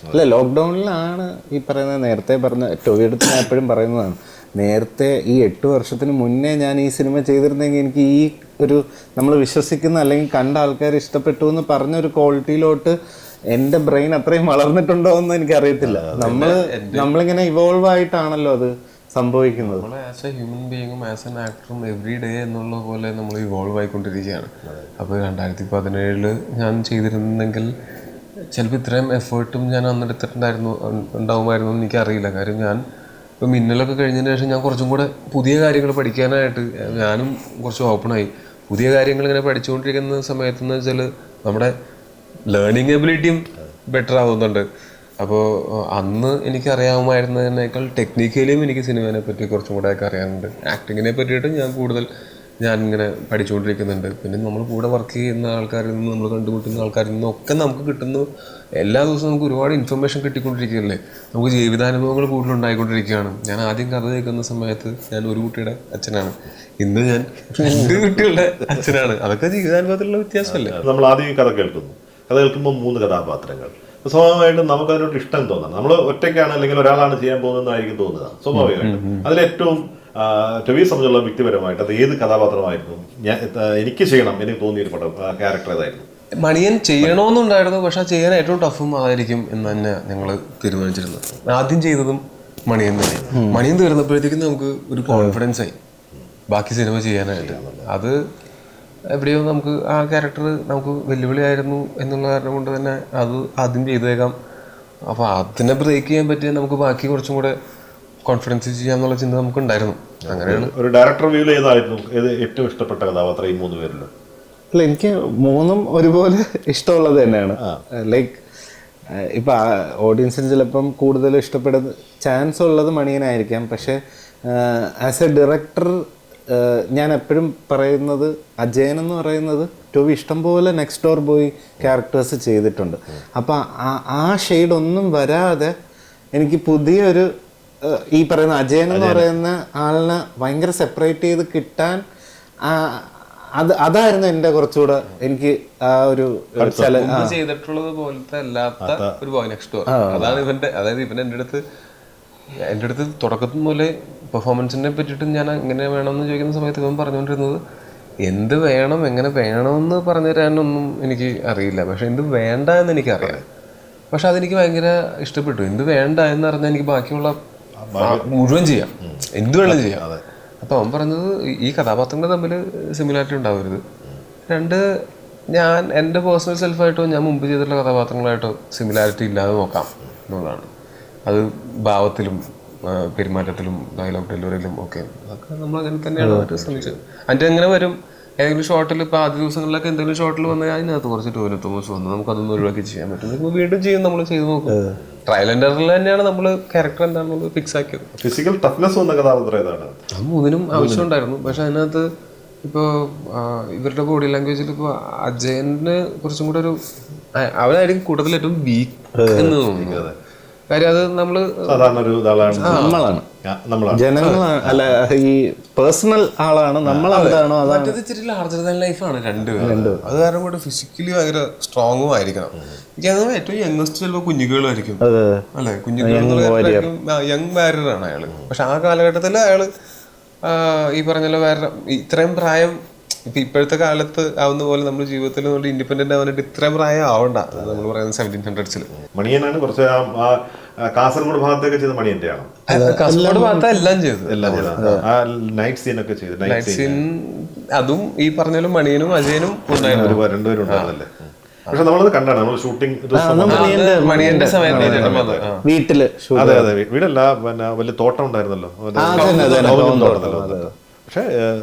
S6: അല്ല, ലോക്ക്ഡൌണിലാണ് ഈ പറയുന്നത്. നേരത്തെ പറഞ്ഞ ടോവിയുടെ ഞാൻ എപ്പോഴും പറയുന്നതാണ്, നേരത്തെ ഈ 8 വർഷത്തിന് മുന്നേ ഞാൻ ഈ സിനിമ ചെയ്തിരുന്നെങ്കിൽ എനിക്ക് ഈ ഒരു നമ്മൾ വിശ്വസിക്കുന്ന അല്ലെങ്കിൽ കണ്ട ആൾക്കാർ ഇഷ്ടപ്പെട്ടു എന്ന് പറഞ്ഞൊരു ക്വാളിറ്റിയിലോട്ട് എൻ്റെ ബ്രെയിൻ അത്രയും വളർന്നിട്ടുണ്ടോ എന്ന് എനിക്കറിയത്തില്ല. നമ്മളിങ്ങനെ ഇവോൾവ് ആയിട്ടാണല്ലോ അത് സംഭവിക്കുന്നത്.
S4: ആസ് എ ഹ്യൂമൻ ബീയിങ്ങും ആസ് എൻ ആക്ടറും എവറി ഡേ എന്നുള്ള പോലെ നമ്മൾ ഇവോൾവ് ആയിക്കൊണ്ടിരിക്കുകയാണ്. അപ്പോൾ 2017 ഞാൻ ചെയ്തിരുന്നെങ്കിൽ ചിലപ്പോൾ ഇത്രയും എഫേർട്ടും ഞാൻ അന്ന് ഉണ്ടാവുമായിരുന്നു എന്ന് എനിക്കറിയില്ല. കാര്യം ഞാൻ ഇപ്പോൾ മിന്നലൊക്കെ കഴിഞ്ഞതിന് ശേഷം ഞാൻ കുറച്ചും കൂടെ പുതിയ കാര്യങ്ങൾ പഠിക്കാനായിട്ട് ഞാനും കുറച്ച് ഓപ്പണായി. പുതിയ കാര്യങ്ങൾ ഇങ്ങനെ പഠിച്ചുകൊണ്ടിരിക്കുന്ന സമയത്തെന്ന് വെച്ചാൽ നമ്മുടെ ലേണിംഗ് എബിലിറ്റിയും ബെറ്റർ ആവുന്നുണ്ട്. അപ്പോൾ അന്ന് എനിക്കറിയാമായിരുന്നതിനേക്കാൾ ടെക്നിക്കലിയും എനിക്ക് സിനിമയെ പറ്റി കുറച്ചും കൂടെ ഒക്കെ അറിയാനുണ്ട്. ആക്ടിങ്ങിനെ പറ്റിയിട്ട് ഞാനിങ്ങനെ പഠിച്ചുകൊണ്ടിരിക്കുന്നുണ്ട്. പിന്നെ നമ്മൾ കൂടെ വർക്ക് ചെയ്യുന്ന ആൾക്കാരിൽ നിന്ന്, നമ്മൾ കണ്ടുമുട്ടുന്ന ആൾക്കാരിൽ നിന്നൊക്കെ നമുക്ക് കിട്ടുന്നു. എല്ലാ ദിവസവും നമുക്ക് ഒരുപാട് ഇൻഫർമേഷൻ കിട്ടിക്കൊണ്ടിരിക്കുകയല്ലേ. നമുക്ക് ജീവിതാനുഭവങ്ങൾ കൂടുതലുണ്ടായിക്കൊണ്ടിരിക്കുകയാണ്. ഞാൻ ആദ്യം കഥ കേൾക്കുന്ന സമയത്ത് ഞാൻ ഒരു കുട്ടിയുടെ അച്ഛനാണ്, ഇന്ന് ഞാൻ 2 കുട്ടികളുടെ അച്ഛനാണ്. അതൊക്കെ ജീവിതാനുഭവത്തിലുള്ള വ്യത്യാസമല്ലേ.
S3: നമ്മൾ ആദ്യം ഈ കഥ കേൾക്കുമ്പോൾ 3 കഥാപാത്രങ്ങൾ, സ്വാഭാവികമായിട്ടും നമുക്ക് അതിനോട് ഇഷ്ടം തോന്നാം. നമ്മൾ ഒറ്റയ്ക്കാണ് അല്ലെങ്കിൽ ഒരാളാണ് ചെയ്യാൻ പോകുന്നതായിരിക്കും തോന്നുക സ്വാഭാവികമായിട്ടും. അതിലേറ്റവും ടൊവിയെ സംബന്ധിച്ചുള്ള വ്യക്തിപരമായിട്ട് അത് ഏത് കഥാപാത്രമായിരുന്നു എനിക്ക് ചെയ്യണം എനിക്ക് തോന്നിയൊരു പടം ക്യാരക്ടർ ഏതായിരുന്നു?
S4: മണിയൻ ചെയ്യണമെന്നുണ്ടായിരുന്നു, പക്ഷെ ചെയ്യാൻ ഏറ്റവും ടഫും ആയിരിക്കും എന്ന് തന്നെ ഞങ്ങൾ തീരുമാനിച്ചിരുന്നത്. ആദ്യം ചെയ്തതും മണിയൻ തന്നെ. മണിയൻ തീർന്നപ്പോഴത്തേക്കും നമുക്ക് ഒരു കോൺഫിഡൻസ് ആയി ബാക്കി സിനിമ ചെയ്യാനായിട്ട്. അത് എവിടെയോ നമുക്ക് ആ ക്യാരക്ടർ നമുക്ക് വെല്ലുവിളിയായിരുന്നു എന്നുള്ള കാരണം കൊണ്ട് തന്നെ അത് ആദ്യം ചെയ്തേക്കാം. അപ്പോൾ അതിനെ ബ്രേക്ക് ചെയ്യാൻ പറ്റിയ നമുക്ക് ബാക്കി കുറച്ചും കൂടെ കോൺഫിഡൻസ് ചെയ്യാന്നുള്ള ചിന്ത നമുക്ക് ഉണ്ടായിരുന്നു. അങ്ങനെയാണ്.
S3: ഒരു ഡയറക്ടർ വ്യൂവിൽ ഏതായിരുന്നു ഏറ്റവും ഇഷ്ടപ്പെട്ട കഥാപാത്രം ഈ 3 പേരിൽ?
S6: അല്ല, എനിക്ക് 3ഉം ഒരുപോലെ ഇഷ്ടമുള്ളത് തന്നെയാണ്. ലൈക്ക് ഇപ്പം ഓഡിയൻസിന് ചിലപ്പം കൂടുതൽ ഇഷ്ടപ്പെടുന്ന ചാൻസ് ഉള്ളത് മണിയനായിരിക്കാം. പക്ഷേ ആസ് എ ഡയറക്ടർ ഞാൻ എപ്പോഴും പറയുന്നത് അജയൻ എന്ന് പറയുന്നത് ടോവി ഇഷ്ടംപോലെ നെക്സ്റ്റ് ഡോർ ബോയ് ക്യാരക്ടേഴ്സ് ചെയ്തിട്ടുണ്ട്. അപ്പം ആ ഷെയ്ഡ് ഒന്നും വരാതെ എനിക്ക് പുതിയൊരു ഈ പറയുന്ന അജയൻ എന്ന് പറയുന്ന ആളിനെ ഭയങ്കര സെപ്പറേറ്റ് ചെയ്ത് കിട്ടാൻ അതായിരുന്നു എൻ്റെ കുറച്ചുകൂടെ എനിക്ക് ആ ഒരു
S4: ചെയ്തിട്ടുള്ളത് പോലത്തെ അല്ലാത്ത ഒരു ബോയ് നെക്സ്റ്റ് ഡോർ. അതാണ് ഇവന്റെ, അതായത് ഇവൻ എൻ്റെ അടുത്ത് തുടക്കത്തിൽ പോലെ പെർഫോമൻസിനെ പറ്റിയിട്ട് ഞാൻ എങ്ങനെ വേണമെന്ന് ചോദിക്കുന്ന സമയത്ത് ഇവൻ പറഞ്ഞുകൊണ്ടിരുന്നത് എന്ത് വേണം എങ്ങനെ വേണമെന്ന് പറഞ്ഞു തരാനൊന്നും എനിക്ക് അറിയില്ല, പക്ഷെ എന്ത് വേണ്ട എന്ന് എനിക്കറിയാം. പക്ഷെ അതെനിക്ക് ഭയങ്കര ഇഷ്ടപ്പെട്ടു. എന്ത് വേണ്ട എന്ന് പറഞ്ഞാൽ എനിക്ക് ബാക്കിയുള്ള മുഴുവൻ ചെയ്യാം, എന്ത് വേണം ചെയ്യാം. അപ്പോൾ അവൻ പറഞ്ഞത് ഈ കഥാപാത്രങ്ങൾ തമ്മിൽ സിമിലാരിറ്റി ഉണ്ടാവരുത്. 2, ഞാൻ എൻ്റെ പേഴ്സണൽ സെൽഫായിട്ടോ ഞാൻ മുമ്പ് ചെയ്തിട്ടുള്ള കഥാപാത്രങ്ങളായിട്ടോ സിമിലാരിറ്റി ഇല്ലാതെ നോക്കാം എന്നുള്ളതാണ്. അത് ഭാവത്തിലും പെരുമാറ്റത്തിലും ഡയലോഗ് ഡെലിവറിയിലും ഒക്കെ അതൊക്കെ നമ്മൾ അങ്ങനെ തന്നെയാണ് ശ്രമിച്ചത്. അതിൻ്റെ എങ്ങനെ വരും ഏതെങ്കിലും ഷോട്ടിൽ ഇപ്പോൾ ആദ്യ ദിവസങ്ങളിലൊക്കെ എന്തെങ്കിലും ഷോട്ടിൽ വന്നാൽ അതിനകത്ത് കുറച്ച് ടോയ്ലറ്റ് തോമസ് വന്നു നമുക്കതൊന്നും ഒഴിവാക്കി ചെയ്യാൻ പറ്റും. ഇപ്പോൾ വീണ്ടും ചെയ്യും, നമ്മൾ ചെയ്ത് നോക്കും. ട്രയൽ ആൻഡ് എററിൽ തന്നെയാണ് നമ്മൾ ക്യാരക്ടർ എന്താണെന്നുള്ളത് ഫിക്സ് ആക്കിയത്.
S3: ഫിസിക്കൽ ടഫ്നെസ് വന്ന കഥാപാത്രം ഏതാണ്?
S4: അത് 3നും ആവശ്യമുണ്ടായിരുന്നു. പക്ഷെ അതിനകത്ത് ഇപ്പോൾ ഇവരുടെ ബോഡി ലാംഗ്വേജിൽ ഇപ്പോൾ അജയന് കുറച്ചും കൂടെ ഒരു അവനായിരിക്കും കൂട്ടത്തിൽ ഏറ്റവും വീക്ക് എന്ന് തോന്നുന്നത്. കാര്യം അത് നമ്മള് സാധാരണ ഒരു
S6: നമ്മളാണ് ജനങ്ങളാണ്, അല്ല ഈ പേഴ്സണൽ ആളാണ്. നമ്മൾ എന്താണോ
S4: മറ്റേത് ഇച്ചിരി ലാർജർ ദാൻ ലൈഫാണ് രണ്ടുപേരും. അത് കാരണം കൊണ്ട് ഫിസിക്കലി ഭയങ്കര സ്ട്രോങ്ങും ആയിരിക്കണം. എനിക്കത് ഏറ്റവും യങ്ങസ്റ്റ് ചിലപ്പോൾ കുഞ്ഞുങ്ങളായിരിക്കും അല്ലെ, കുഞ്ഞുങ്ങൾ യങ് വാരിയറാണ് അയാള്. പക്ഷെ ആ കാലഘട്ടത്തിൽ അയാള് ഈ പറഞ്ഞല്ലോ വേറെ ഇത്രയും പ്രായം ഇപ്പൊ ഇപ്പോഴത്തെ കാലത്ത് ആവുന്ന പോലെ നമ്മുടെ ജീവിതത്തിൽ ഇൻഡിപെൻഡന്റ് ആവാനായിട്ട് ഇത്രയും പ്രായം ആവണ്ട. നമ്മൾ പറയുന്നത് 1700s.
S3: മണിയനാണ് കുറച്ച് കാസർഗോഡ് ഭാഗത്തൊക്കെ ചെയ്ത മണിയന്റെ ആണ്.
S4: കാസർഗോഡ് ഭാഗത്ത് എല്ലാം ചെയ്തത്.
S3: നൈറ്റ് സീൻ ഒക്കെ ചെയ്തു.
S4: നൈറ്റ് സീൻ അതും ഈ പറഞ്ഞാലും മണിയനും അജയനും ഉണ്ടായിരുന്നു,
S3: 2 പേരും ഉണ്ടായിരുന്നല്ലേ. പക്ഷെ നമ്മളത് കണ്ടാണ്, നമ്മൾ ഷൂട്ടിംഗ്
S4: മണിയന്റെ സമയത്ത്
S6: വീട്ടില്.
S3: അതെ അതെ, വീടല്ല, പിന്നെ വലിയ തോട്ടം ഉണ്ടായിരുന്നല്ലോ. പക്ഷെ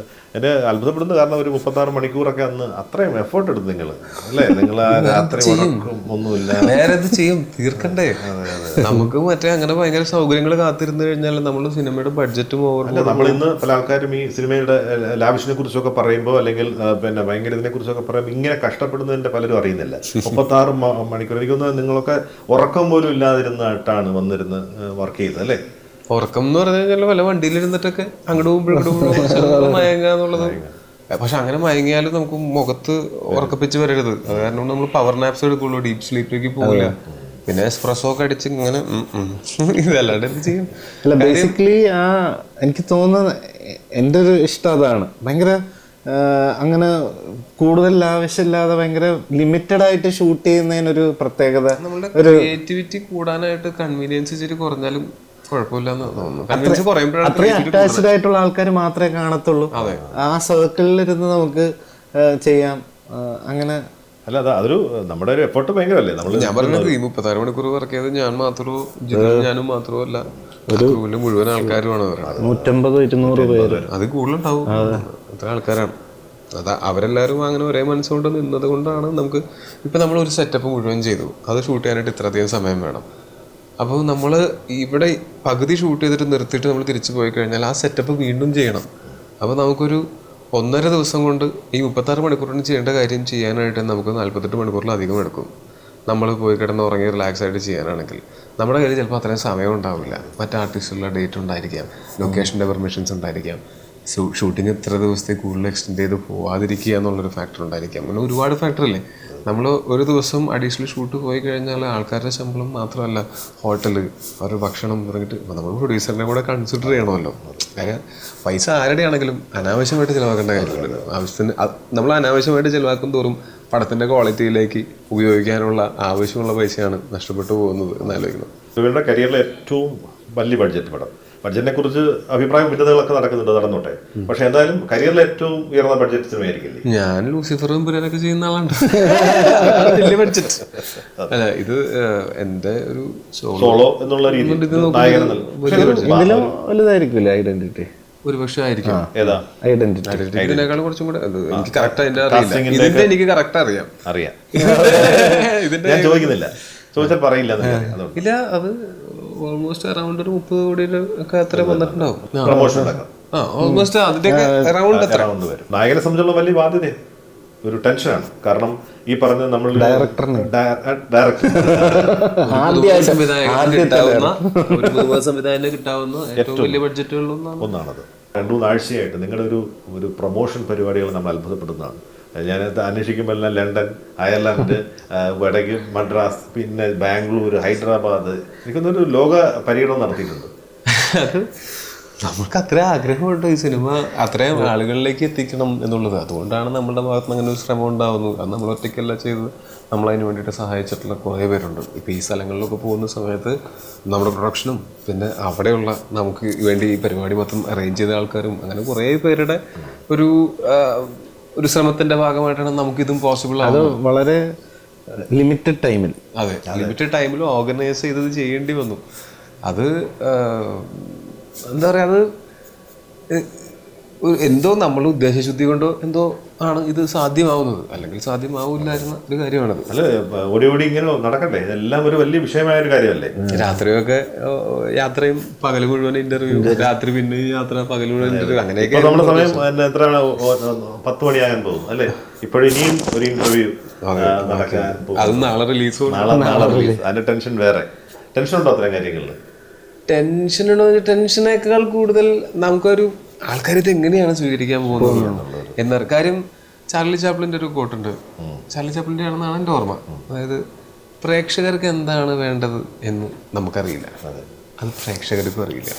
S3: എന്നെ അത്ഭുതപ്പെടുന്ന കാരണം ഒരു 36 മണിക്കൂറൊക്കെ അന്ന് അത്രയും എഫേർട്ട് എടുത്തു നിങ്ങൾ അല്ലേ? നിങ്ങൾ ആ രാത്രി ഒന്നുമില്ല,
S4: നേരെ ചെയ്യും, തീർക്കണ്ടേ. നമുക്ക് മറ്റേ അങ്ങനെ ഭയങ്കര സൗകര്യങ്ങൾ കാത്തിരുന്നു കഴിഞ്ഞാൽ നമ്മൾ സിനിമയുടെ ബഡ്ജറ്റും ഓവർ.
S3: നമ്മൾ ഇന്ന് പല ആൾക്കാരും ഈ സിനിമയുടെ ലാവിഷിനെ കുറിച്ചൊക്കെ പറയുമ്പോൾ അല്ലെങ്കിൽ പിന്നെ ഭയങ്കര ഇതിനെ കുറിച്ചൊക്കെ പറയുമ്പോൾ ഇങ്ങനെ കഷ്ടപ്പെടുന്നതിന്റെ പലരും അറിയുന്നില്ല. 36 മണിക്കൂർ എനിക്കൊന്ന് നിങ്ങളൊക്കെ ഉറക്കം പോലും ഇല്ലാതിരുന്നിട്ടാണ് വന്നിരുന്ന് വർക്ക് ചെയ്തത് അല്ലേ?
S4: ഉറക്കം എന്ന് പറഞ്ഞു കഴിഞ്ഞാൽ വല്ല വണ്ടിയിലിരുന്നിട്ടൊക്കെ അങ്ങോട്ട് പോകുമ്പോഴും മയങ്ങാന്നുള്ളത്. പക്ഷെ അങ്ങനെ മയങ്ങിയാലും നമുക്ക് മുഖത്ത് ഉറക്കപ്പിച്ച് വരരുത്. അത് കാരണം നമ്മൾ പവർ നാപ്സ് എടുക്കുള്ളൂ, ഡീപ് സ്ലീപ്പിലേക്ക് പോകില്ല. പിന്നെ എസ്പ്രസോ ഒക്കെ അടിച്ച് ഇങ്ങനെ ഇതല്ലാണ്ട് എന്ത് ചെയ്യും.
S6: അല്ല, ബേസിക്കലി എനിക്ക് തോന്നുന്നത് എൻ്റെ ഒരു ഇഷ്ടം അതാണ്. ഭയങ്കര അങ്ങനെ കൂടുതൽ ആവശ്യമില്ലാതെ ഭയങ്കര ലിമിറ്റഡ് ആയിട്ട് ഷൂട്ട് ചെയ്യുന്നതിനൊരു പ്രത്യേകത.
S4: നമ്മളുടെ ക്രിയേറ്റിവിറ്റി കൂടാനായിട്ട് കൺവീനിയൻസ് ഇച്ചിരി കുറഞ്ഞാലും
S6: അത്രയും അറ്റാച്ച്ഡ് ആയിട്ടുള്ള ആൾക്കാർ മാത്രമേ കാണത്തുള്ളൂ. ആ സർക്കിളിലിരുന്ന് നമുക്ക് ചെയ്യാം. അങ്ങനെ
S3: അല്ല അതൊരു നമ്മുടെ ഒരു എഫേർട്ട് ഭയങ്കരല്ലേ നമ്മൾ.
S4: ഞാൻ പറഞ്ഞത് ഈ 36 മണിക്കൂർ വർക്ക് ചെയ്ത് ഞാൻ മാത്രമോ ഞാനും മാത്രമോ അല്ല, ക്രൂവിലെ മുഴുവൻ ആൾക്കാരുമാണ്.
S6: 150-200 പേര്
S4: അത് കൂടുതലുണ്ടാവും. അത്ര ആൾക്കാരാണ്. അവരെല്ലാവരും അങ്ങനെ ഒരേ മനസ്സുകൊണ്ട് നിന്നത് കൊണ്ടാണ് നമുക്ക് ഇപ്പം നമ്മളൊരു സെറ്റപ്പ് മുഴുവൻ ചെയ്തു. അത് ഷൂട്ട് ചെയ്യാനായിട്ട് ഇത്രയധികം സമയം വേണം. അപ്പോൾ നമ്മൾ ഇവിടെ പകുതി ഷൂട്ട് ചെയ്തിട്ട് നിർത്തിയിട്ട് നമ്മൾ തിരിച്ചു പോയി കഴിഞ്ഞാൽ ആ സെറ്റപ്പ് വീണ്ടും ചെയ്യണം. അപ്പോൾ നമുക്കൊരു 1.5 ദിവസം കൊണ്ട് ഈ 36 മണിക്കൂറിന് ചെയ്യേണ്ട കാര്യം ചെയ്യാനായിട്ട് നമുക്ക് 48 മണിക്കൂറിലധികം എടുക്കും. നമ്മൾ പോയി കിടന്ന് ഉറങ്ങി റിലാക്സ് ആയിട്ട് ചെയ്യാനാണെങ്കിൽ നമ്മുടെ കയ്യിൽ ചിലപ്പോൾ അത്രയും സമയം ഉണ്ടാവില്ല. മറ്റ് ആർട്ടിസ്റ്റുകളുടെ ഡേറ്റ് ഉണ്ടായിരിക്കാം, ലൊക്കേഷൻ്റെ പെർമിഷൻസ് ഉണ്ടായിരിക്കാം, ഷൂട്ടിങ് ഇത്ര ദിവസത്തേക്ക് കൂടുതൽ എക്സ്റ്റെൻഡ് ചെയ്ത് പോവാതിരിക്കുക എന്നുള്ളൊരു ഫാക്ടർ ഉണ്ടായിരിക്കാം. അങ്ങനെ ഒരുപാട് ഫാക്ടറില്ലേ. നമ്മൾ ഒരു ദിവസം അഡീഷണൽ ഷൂട്ട് പോയി കഴിഞ്ഞാൽ ആൾക്കാരുടെ ശമ്പളം മാത്രമല്ല, ഹോട്ടല്, അവരുടെ ഭക്ഷണം പറഞ്ഞിട്ട് നമ്മൾ പ്രൊഡ്യൂസറിനെ കൂടെ കൺസിഡർ ചെയ്യണമല്ലോ. കാര്യം പൈസ ആരുടെ ആണെങ്കിലും അനാവശ്യമായിട്ട് ചിലവാക്കേണ്ട കാര്യമില്ലല്ലോ. ആവശ്യത്തിന് നമ്മൾ അനാവശ്യമായിട്ട് ചിലവാക്കും തോറും പടത്തിൻ്റെ ക്വാളിറ്റിയിലേക്ക് ഉപയോഗിക്കാനുള്ള ആവശ്യമുള്ള പൈസയാണ് നഷ്ടപ്പെട്ടു പോകുന്നത് എന്നാലോചിക്കണം.
S3: ഇവരുടെ കരിയറിലെ ഏറ്റവും വലിയ ബഡ്ജറ്റ് പടം. ബഡ്ജറ്റിനെ കുറിച്ച് അഭിപ്രായ ഭിന്നതകളൊക്കെ നടന്നോട്ടെ, പക്ഷെ എന്തായാലും കരിയറിലെ ഏറ്റവും ഉയർന്ന ബഡ്ജറ്റ് സിനിമയായിരിക്കില്ലേ?
S4: ഞാൻ ലൂസിഫറും പുരനൊക്കെ ചെയ്യുന്ന ആളാണ്. വലിയ ബഡ്ജറ്റ് അല്ല, ഇത് എന്റെ ഒരു സോളോ
S3: എന്നുള്ള രീതിയിൽ
S6: വലുതായിരിക്കില്ല ഐഡന്റിറ്റി.
S4: ഒരു പക്ഷെ ആയിരിക്കും.
S3: ഏതാ
S6: ഐഡന്റിറ്റി?
S4: ഇതിനേക്കാളും കുറച്ചും കൂടെ എനിക്ക് കറക്റ്റ് അതിന്റെ അറിയില്ല. ഇതിന്റെ എനിക്ക് കറക്റ്റ് അറിയാം.
S3: ഇതിന്റെ ഞാൻ ചോദിക്കുന്നില്ല, ചോദിച്ചാൽ പറയില്ല.
S4: ഇല്ല, അത് ഓൾമോസ്റ്റ് അറൗണ്ട് ഒരു 30 കോടിയുടെ ഒക്കെ അത്ര വന്നിട്ടുണ്ടാവും.
S3: പ്രൊമോഷൻ
S4: ഓൾമോസ്റ്റ് അതിന്റെയൊക്കെ അറൗണ്ട്
S3: വരും. നായകനെ സംബന്ധിച്ചുള്ള വലിയ ബാധ്യത, ഒരു ടെൻഷനാണ്. കാരണം ഈ പറഞ്ഞ നമ്മൾ
S6: ഡയറക്ടറിന്
S4: സംവിധായകന് കിട്ടാവുന്ന ഏറ്റവും വലിയ ബഡ്ജറ്റുകളിലൊന്നാണ്
S3: ഒന്നാണത്. 2-3 ആഴ്ചയായിട്ട് നിങ്ങളുടെ ഒരു പ്രൊമോഷൻ പരിപാടികൾ നമ്മൾ അത്ഭുതപ്പെടുന്നതാണ്. ഞാൻ അന്വേഷിക്കുമ്പോൾ എല്ലാം ലണ്ടൻ, അയർലൻഡ്, വടക്ക് മദ്രാസ്, പിന്നെ ബാംഗ്ലൂർ, ഹൈദരാബാദ്, എനിക്കൊന്നൊരു ലോക പര്യടനം നടത്തിയിട്ടുണ്ട്.
S4: അത് നമുക്ക് അത്ര ആഗ്രഹമുണ്ട് ഈ സിനിമ അത്രയും ആളുകളിലേക്ക് എത്തിക്കണം എന്നുള്ളത്. അതുകൊണ്ടാണ് നമ്മുടെ ഭാഗത്ത് നിന്ന് അങ്ങനെ ഒരു ശ്രമം ഉണ്ടാവുന്നത്. അത് നമ്മൾ ഒറ്റയ്ക്കല്ല ചെയ്തത്, നമ്മളതിന് വേണ്ടിയിട്ട് സഹായിച്ചിട്ടുള്ള കുറേ പേരുണ്ട്. ഇപ്പോൾ ഈ സ്ഥലങ്ങളിലൊക്കെ പോകുന്ന സമയത്ത് നമ്മുടെ പ്രൊഡക്ഷനും പിന്നെ അവിടെയുള്ള നമുക്ക് വേണ്ടി ഈ പരിപാടി മൊത്തം അറേഞ്ച് ചെയ്ത ആൾക്കാരും അങ്ങനെ കുറേ പേരുടെ ഒരു ശ്രമത്തിന്റെ ഭാഗമായിട്ടാണ് നമുക്കിതും പോസിബിൾ
S6: അത് വളരെ ലിമിറ്റഡ് ടൈമിൽ.
S4: അതെ, ലിമിറ്റഡ് ടൈമിൽ ഓർഗനൈസ് ചെയ്തത് ചെയ്യേണ്ടി വന്നു. അത് എന്താ പറയുക, അത് എന്തോ നമ്മൾ ഉദ്ദേശശുദ്ധി കൊണ്ടോ എന്തോ ആണ് ഇത് സാധ്യമാവുന്നത്. അല്ലെങ്കിൽ സാധ്യമാവില്ലായിരുന്ന ഒരു കാര്യമാണത്.
S3: അല്ല, ഓടി ഇങ്ങനെ നടക്കട്ടെ, ഇതെല്ലാം ഒരു വലിയ വിഷയമായ ഒരു കാര്യമല്ലേ.
S4: രാത്രിയൊക്കെ യാത്രയും പകൽ മുഴുവൻ ഇന്റർവ്യൂ, രാത്രി പിന്നെ യാത്ര, പകൽ മുഴുവൻ ഇന്റർവ്യൂ, അങ്ങനെയൊക്കെ.
S3: നമ്മുടെ സമയം എത്രയാണ്? 10 മണിയാകാൻ പോകും അല്ലേ? ഇപ്പോഴും ഇനിയും ഒരു ഇന്റർവ്യൂ നടക്കാൻ പോകും.
S4: അത് നാളെ റിലീസ്.
S3: നാളെ റിലീസ്. അതിന്റെ ടെൻഷൻ വേറെ. ടെൻഷൻ ഉണ്ടോ അത്തരം കാര്യങ്ങളിൽ?
S4: ടെൻഷനേക്കാൾ കൂടുതൽ നമുക്കൊരു ആൾക്കാർ ഇത് എങ്ങനെയാണ് സ്വീകരിക്കാൻ പോകുന്നത് എന്നൊരു കാര്യം. ചാർലി ചാപ്ലിൻ്റെ ഒരു കോട്ടുണ്ട്, ചാർലി ചാപ്ലിൻ്റെ ആണെന്നാണ് എൻ്റെ ഓർമ്മ. അതായത് പ്രേക്ഷകർക്ക് എന്താണ് വേണ്ടത് എന്ന് നമുക്കറിയില്ല, അത് പ്രേക്ഷകർക്കും അറിയില്ല.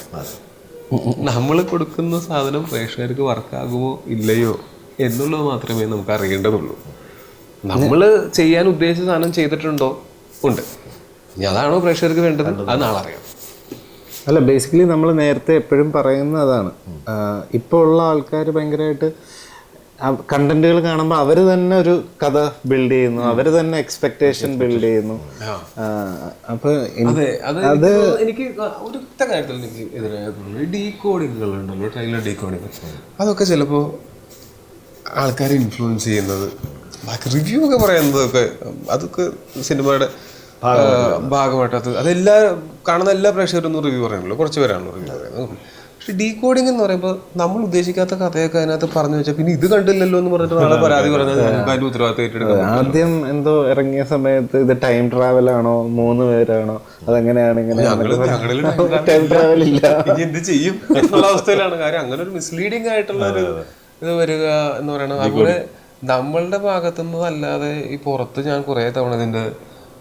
S4: നമ്മൾ കൊടുക്കുന്ന സാധനം പ്രേക്ഷകർക്ക് വർക്കാകുമോ ഇല്ലയോ എന്നുള്ളത് മാത്രമേ നമുക്ക് അറിയേണ്ടതുള്ളൂ. നമ്മൾ ചെയ്യാൻ ഉദ്ദേശിച്ച സാധനം ചെയ്തിട്ടുണ്ടോ ഉണ്ട്, ഇനി അതാണോ പ്രേക്ഷകർക്ക് വേണ്ടത് അത് നാളെ അറിയാം.
S6: അല്ല, ബേസിക്കലി നമ്മൾ നേരത്തെ എപ്പോഴും പറയുന്ന അതാണ്. ഇപ്പോൾ ഉള്ള ആൾക്കാർ ഭയങ്കരമായിട്ട് കണ്ടന്റുകൾ കാണുമ്പോൾ അവർ തന്നെ ഒരു കഥ ബിൽഡ് ചെയ്യുന്നു, അവർ തന്നെ എക്സ്പെക്ടേഷൻ ബിൽഡ് ചെയ്യുന്നു. അപ്പൊ
S4: അത് എനിക്ക് ഒരൊറ്റ കാര്യത്തിൽ എനിക്ക് എതിരായിട്ടുള്ള ഡീകോഡിങ്ങുകൾ ഉണ്ടല്ലോ, ട്രെയിലർ ഡീകോഡിങ്, അതൊക്കെ ചിലപ്പോൾ ആൾക്കാരെ ഇൻഫ്ലുവൻസ് ചെയ്യുന്നത്, ബാക്കി റിവ്യൂ ഒക്കെ പറയുന്നതൊക്കെ അതൊക്കെ സിനിമയുടെ ഭാഗമായിട്ട് അതെല്ലാ കാണുന്ന എല്ലാ പ്രേക്ഷകരൊന്നും റിവ്യൂ പറയുന്നുള്ളൂ, കുറച്ച് പേരാണല്ലോ റിവ്യൂ പറയുന്നത്. പക്ഷെ ഡീകോഡിങ് എന്ന് പറയുമ്പോൾ നമ്മൾ ഉദ്ദേശിക്കാത്ത കഥയൊക്കെ അതിനകത്ത് പറഞ്ഞു വെച്ചാൽ പിന്നെ ഇത് കണ്ടില്ലല്ലോ എന്ന് പറഞ്ഞിട്ട് നാളെ പരാതി പറഞ്ഞാൽ അതിന്റെ ഉത്തരവാദിത്തം ഏറ്റെടുക്കാം.
S6: ആദ്യം എന്തോ ഇറങ്ങിയ സമയത്ത് ഇത് ടൈം ട്രാവൽ ആണോ, 3 പേരാണോ, അതെങ്ങനെയാണ് ടൈം ട്രാവൽ ഇല്ല,
S4: ഇനി എന്ത് ചെയ്യും എന്നുള്ള അവസ്ഥയിലാണ്. കാര്യം അങ്ങനെ ഒരു മിസ്ലീഡിങ് ആയിട്ടുള്ള ഒരു ഇത് വരിക എന്ന് പറയുന്നത്. അതുപോലെ നമ്മളുടെ ഭാഗത്തുനിന്നല്ലാതെ ഈ പുറത്ത് ഞാൻ കുറേ തവണ ഇതിന്റെ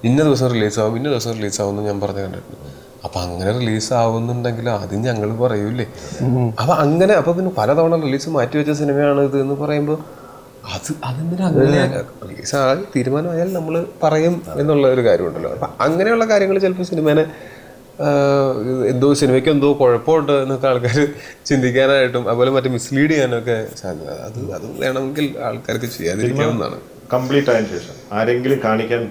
S4: ഇന്ന ദിവസം റിലീസാവും, ഇന്ന ദിവസം റിലീസാവും എന്ന് ഞാൻ പറഞ്ഞു കണ്ടിട്ടുണ്ട്. അപ്പൊ അങ്ങനെ റിലീസ് ആവുന്നുണ്ടെങ്കിൽ ആദ്യം ഞങ്ങൾ പറയൂലേ. അപ്പൊ അങ്ങനെ അപ്പൊ പിന്നെ പലതവണ റിലീസ് മാറ്റിവെച്ച സിനിമയാണ് ഇത് എന്ന് പറയുമ്പോൾ അതെന്തിനാ അങ്ങനെ റിലീസായി തീരുമാനമായാൽ നമ്മൾ പറയും എന്നുള്ള ഒരു കാര്യമുണ്ടല്ലോ. അപ്പൊ അങ്ങനെയുള്ള കാര്യങ്ങൾ ചിലപ്പോൾ സിനിമേനെ എന്തോ സിനിമയ്ക്ക് എന്തോ കുഴപ്പമുണ്ട് എന്നൊക്കെ ആൾക്കാർ ചിന്തിക്കാനായിട്ടും അതുപോലെ മറ്റേ മിസ്ലീഡ് ചെയ്യാനൊക്കെ സാധ്യത. അത് വേണമെങ്കിൽ ആൾക്കാർക്ക് ചെയ്യാതിരിക്കാവുന്നതാണ്.
S3: കംപ്ലീറ്റ് ആയതിനു ശേഷം ആരെങ്കിലും കാണിക്കണമെന്ന്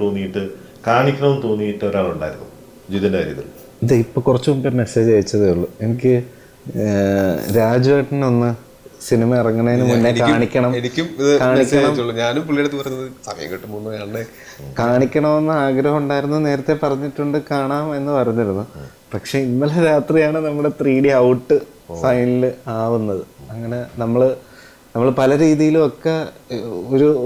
S3: തോന്നിയിട്ട് ഒരാളുണ്ടായിരുന്നു ജിതിൻ്റെ കാര്യത്തിൽ?
S6: ഇത് ഇപ്പൊ കുറച്ചു മുമ്പ് മെസ്സേജ് അയച്ചതേ ഉള്ളൂ. എനിക്ക് രാജുവേട്ടനൊന്ന് സിനിമ ഇറങ്ങുന്നതിന് മുന്നേ
S4: ഞാനും പുള്ളിയെടുത്ത് പറഞ്ഞത് സമയം കിട്ടുമ്പോൾ
S6: കാണിക്കണമെന്ന് ആഗ്രഹം ഉണ്ടായിരുന്നു. നേരത്തെ പറഞ്ഞിട്ടുണ്ട്, കാണാം എന്ന് പറഞ്ഞിരുന്നു. പക്ഷെ ഇന്നലെ രാത്രിയാണ് നമ്മുടെ 3D ഔട്ട് ഫൈനല് ആവുന്നത്. അങ്ങനെ നമ്മൾ പല രീതിയിലും ഒക്കെ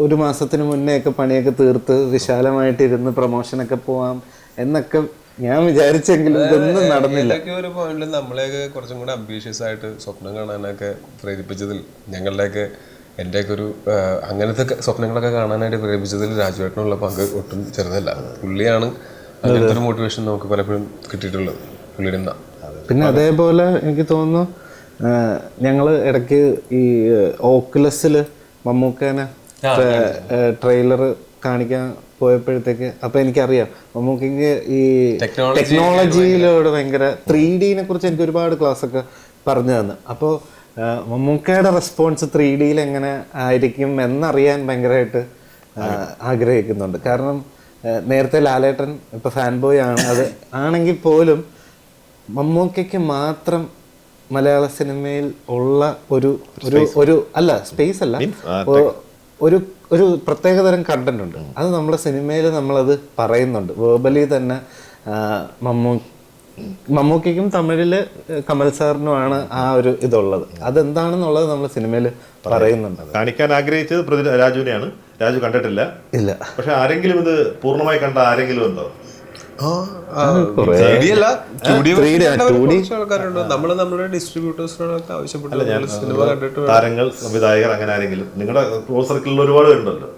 S6: ഒരു മാസത്തിന് മുന്നേ ഒക്കെ പണിയൊക്കെ തീർത്ത് വിശാലമായിട്ടിരുന്ന് പ്രൊമോഷനൊക്കെ പോവാം എന്നൊക്കെ ഞാൻ വിചാരിച്ചെങ്കിലും ഇതൊന്നും നടന്നില്ല.
S4: ഒരു പോയിന്റിൽ നമ്മളെയൊക്കെ കുറച്ചും കൂടെ അംബീഷ്യസ് ആയിട്ട് സ്വപ്നം കാണാനൊക്കെ പ്രേരിപ്പിച്ചതിൽ ഞങ്ങളുടെയൊക്കെ എൻ്റെയൊക്കെ ഒരു അങ്ങനത്തെ സ്വപ്നങ്ങളൊക്കെ കാണാനായിട്ട് പ്രേരിപ്പിച്ചതിൽ രാജുവേട്ടനുള്ള പങ്ക് ഒട്ടും ചെറുതല്ല. പുള്ളിയാണ് അങ്ങനത്തെ ഒരു മോട്ടിവേഷൻ നമുക്ക് പലപ്പോഴും കിട്ടിയിട്ടുള്ളത് പുള്ളിയുടെ.
S6: പിന്നെ അതേപോലെ എനിക്ക് തോന്നുന്നു ഞങ്ങൾ ഇടയ്ക്ക് ഈ ഓക്കുലസിൽ മമ്മൂക്കേനെ ട്രെയിലർ കാണിക്കാൻ പോയപ്പോഴത്തേക്ക് അപ്പോൾ എനിക്കറിയാം മമ്മൂക്കിക്ക് ഈ ടെക്നോളജിയിലോട് ഭയങ്കര 3D കുറിച്ച് എനിക്ക് ഒരുപാട് ക്ലാസ്സൊക്കെ പറഞ്ഞു തന്നു. അപ്പോൾ മമ്മൂക്കയുടെ റെസ്പോൺസ് 3D എങ്ങനെ ആയിരിക്കും എന്നറിയാൻ ഭയങ്കരമായിട്ട് ആഗ്രഹിക്കുന്നുണ്ട്. കാരണം നേരത്തെ ലാലേട്ടൻ ഇപ്പോൾ ഫാൻ ബോയ് ആണ്, അത് ആണെങ്കിൽ പോലും മമ്മൂക്കയ്ക്ക് മാത്രം മലയാള സിനിമയിൽ ഉള്ള ഒരു അല്ല സ്പേസ് അല്ല, ഒരു പ്രത്യേകതരം കണ്ടന്റ് ഉണ്ട്. അത് നമ്മുടെ സിനിമയിൽ നമ്മളത് പറയുന്നുണ്ട് വേർബലി തന്നെ. മമ്മൂക്കയ്ക്കും തമിഴിൽ കമൽ സാറിനുമാണ് ആ ഒരു ഇതുള്ളത്. അതെന്താണെന്നുള്ളത് നമ്മൾ സിനിമയിൽ പറയുന്നുണ്ട്.
S3: കാണിക്കാൻ ആഗ്രഹിച്ചത് രാജുവിനെയാണ്. രാജു കണ്ടിട്ടില്ല.
S6: ഇല്ല.
S3: പക്ഷെ ആരെങ്കിലും ഇത് പൂർണ്ണമായി കണ്ട ആരെങ്കിലും ഉണ്ടോ?
S4: നമ്മുടെ ഡിസ്ട്രിബ്യൂട്ടേഴ്സിനോടൊക്കെ ആവശ്യപ്പെട്ടു
S3: താരങ്ങൾ, സംവിധായകർ, അങ്ങനെ ആരെങ്കിലും നിങ്ങളുടെ ക്ലോസ് സർക്കിളിൽ ഒരുപാട് പേരുണ്ടല്ലോ?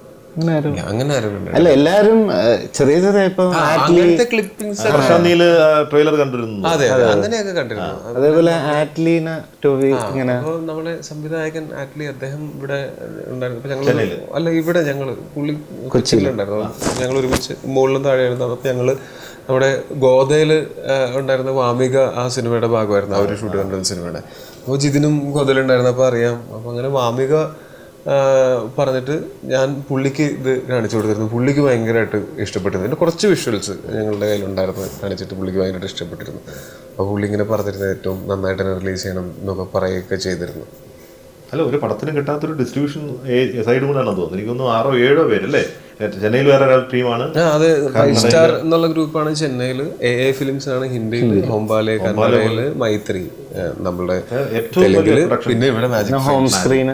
S6: അല്ല, എല്ലാരും ചെറിയ ചെറിയ
S3: ട്രെയിലർ കണ്ടിരുന്നു.
S4: അങ്ങനെയൊക്കെ കണ്ടിരുന്നു.
S6: അതേപോലെ ആറ്റ്ലീന ടോവി ഇങ്ങനെ
S4: നമ്മുടെ സംവിധായകൻ ആറ്റ്ലി അദ്ദേഹം ഇവിടെ ഉണ്ടായിരുന്നു. അല്ല, ഇവിടെ ഞങ്ങള് പുള്ളി കൊച്ചിയിലുണ്ടായിരുന്നു. ഞങ്ങൾ ഒരുമിച്ച് മുകളിലും താഴെയായിരുന്നു. അപ്പൊ ഞങ്ങള് നമ്മുടെ ഗോദയില് ഉണ്ടായിരുന്ന വാമിക ആ സിനിമയുടെ ഭാഗമായിരുന്നു. അവർ ഷൂട്ട് കണ്ടിരുന്ന സിനിമയുടെ. അപ്പോൾ ജിതിനും ഗോദയിലുണ്ടായിരുന്നു. അപ്പോൾ അറിയാം. അപ്പോൾ അങ്ങനെ വാമിക പറഞ്ഞിട്ട് ഞാൻ പുള്ളിക്ക് ഇത് കാണിച്ചു കൊടുത്തിരുന്നു. പുള്ളിക്ക് ഭയങ്കരമായിട്ട് ഇഷ്ടപ്പെട്ടിരുന്നു. എൻ്റെ കുറച്ച് വിഷ്വൽസ് ഞങ്ങളുടെ കയ്യിലുണ്ടായിരുന്നു, കാണിച്ചിട്ട് പുള്ളിക്ക് ഭയങ്കരമായിട്ട് ഇഷ്ടപ്പെട്ടിരുന്നു. അപ്പോൾ പുള്ളി ഇങ്ങനെ പറഞ്ഞിരുന്നത് ഏറ്റവും നന്നായിട്ട് തന്നെ റിലീസ് ചെയ്യണം എന്നൊക്കെ പറയുകയൊക്കെ ചെയ്തിരുന്നു.
S3: അല്ല, ഒരു പടത്തിന് കിട്ടാത്തൊരു ഡിസ്ട്രിബ്യൂഷൻ സൈഡ് കൊണ്ടാണെന്ന് തോന്നുന്നു. എനിക്കൊന്ന് 6-7 പേരല്ലേ? ചെന്നൈയിൽ വേറെ ഗ്രൂപ്പാണ്.
S4: അതെ, 5 സ്റ്റാർ എന്നുള്ള ഗ്രൂപ്പാണ് ചെന്നൈയിൽ. AA ഫിലിംസ് ആണ് ഹിന്ദിയിൽ, ഹോംബാലെ കന്നഡയില്, മൈത്രി നമ്മളുടെ തെലുങ്കില്, പിന്നെ ഇവിടെ
S6: ഹോം സ്ക്രീൻ